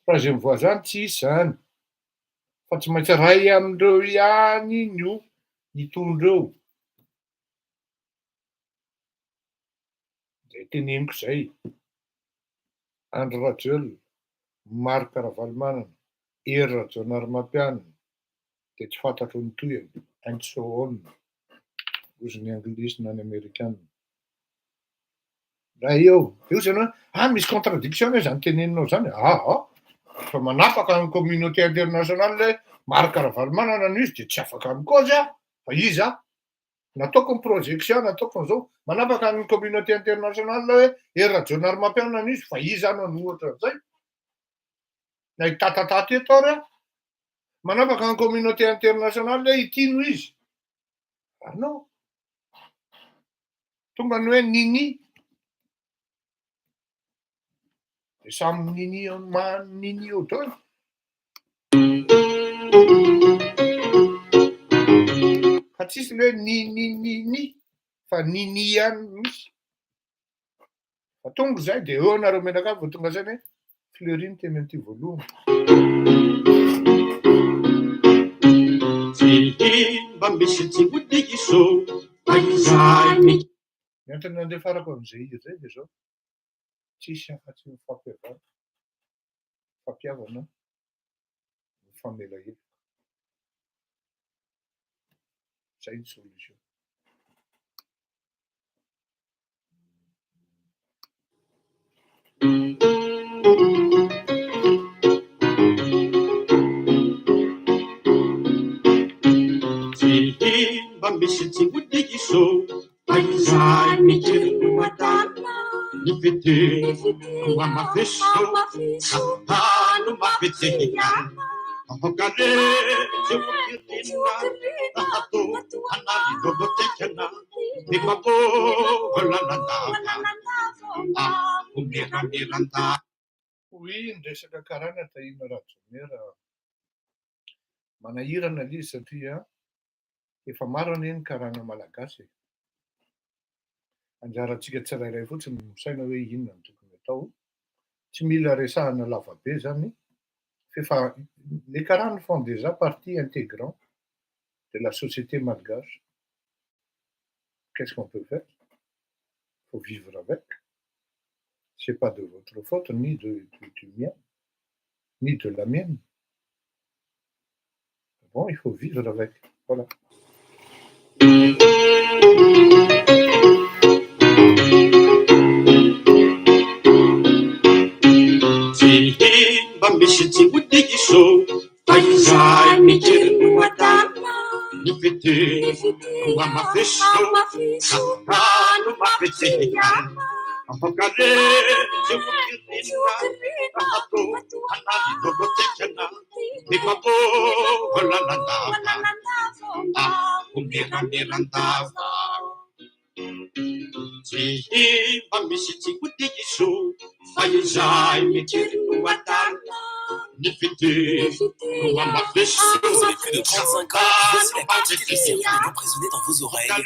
Troisième voie zany tsy hisy zany. Fa tsy maintsy ray amindreo ihany no hitondreo. Zay teneniko zay. Andry Rajoelina, Marc Ravalomanana, Hery Rajaonarimampianina, de tsy fantatro ny tohiny, and so on. Ozy ny anglisy na ny amerikanina. Raha eo zany hoe misy contradiction zany teneninao zany. Fa manapaka ny communauté internationale le Marc Ravalomanana n'izy de tsy afaka any koa za. Fa iza nataoko ny projection nataoko an'izao manapaka ny communauté internationale hoe Hery Rajaonarimampianina n'izy fa iza no ohatra zay. Na hitatataty eto ary manapaka ny communauté internationale hoe itino izy. Non. Tonga ny hoe nini. De samy nini nini eo daholo. Fa tsisy le ni fa nini ihany misy. Fa tonga zay de eo anareo menaka vao tonga zay hoe Fleurine teny an'ity voalohany. Ny antony nandefarako amin'izay hira zay de zao. Tsisy afa-tsy ny fampiavana mifamela heloka. Zay ny solution. Mba misy tsy ho diso izany mijeriny madana ny vete mba mafeso atano mafetehina ahokare tsy hokirina ahato anali robotekana ny maboholanandava omerameranda. Oui, ny resaka karana tahina Rajoelina manahirana l'izy satria efa maro anie ny karana malagasy. Anjarantsika tsirairay fotsiny misaina hoe inona no tokony atao. Tsy mila resahana lavabe zany. Fefa les karanes font déjà partie intégrante de la société malgache. Qu'est-ce qu'on peut faire? Il faut vivre avec. C'est pas de votre faute, ni du mien, ni de la mienne. Bon, il faut vivre avec. Voilà. Mba misy tsy ho diso fa izay mijeriny madana ny vete mba mafeso atano mafetehina ahokare tsy hokirina ahato anali robotekana ny maboholanandava omeramerandava. Tsy mba misy tsy ho diso fa izay mijeriny madana ny vete mba mafeso Plus de 35 ans, voici la quantité de sérum de l'emprisonné dans vos oreilles en ce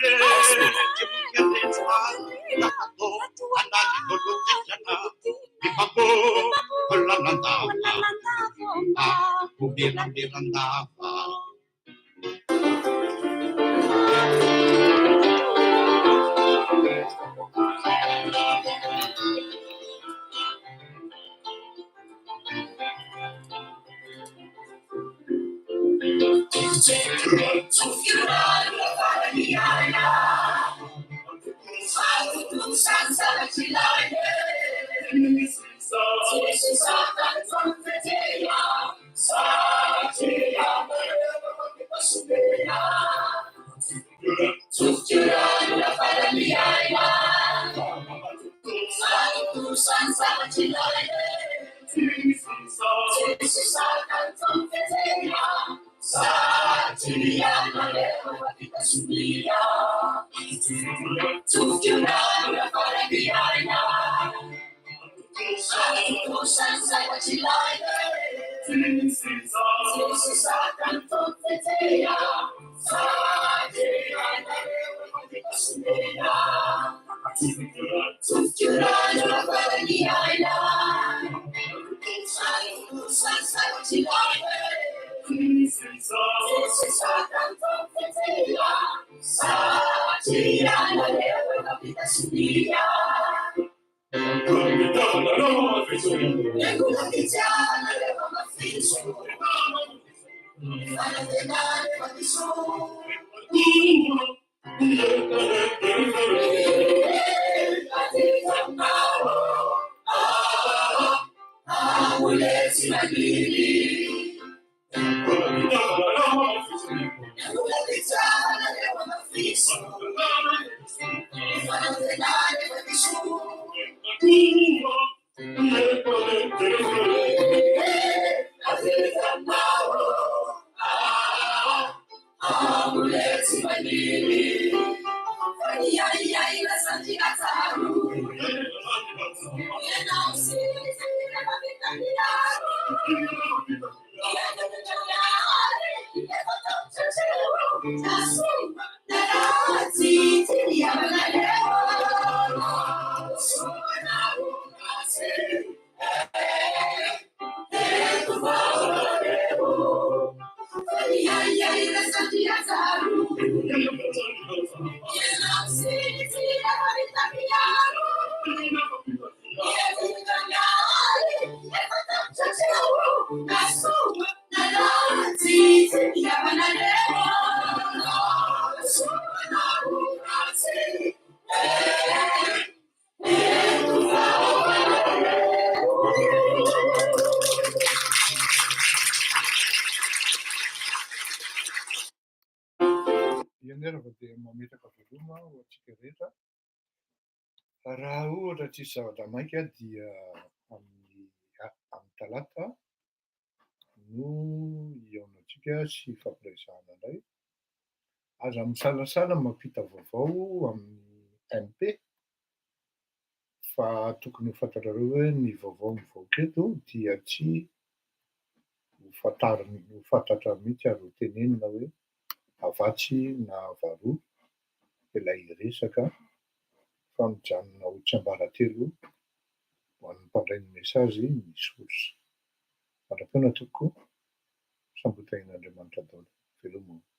Ianarava dia mametaka veloma ho antsika rehetra. Raha ohatra tsisy zavatra maika dia amin'ny talata no iaonantsika sy fampiresahana indray. Aza misalasala mampita vaovao amin'ny MP fa tokony ho fantatrareo hoe ny vaovao mivoaka eto dia tsy ho fantatra mihitsy ary ho tenenina hoe avatsy na avaroa ilay resaka famijanona ho tsiambaratelo ho an'ny mpandray ny mesazy ny source. Fandram-piana tompoko, sambotain'Andriamanitra daholo. Velomona.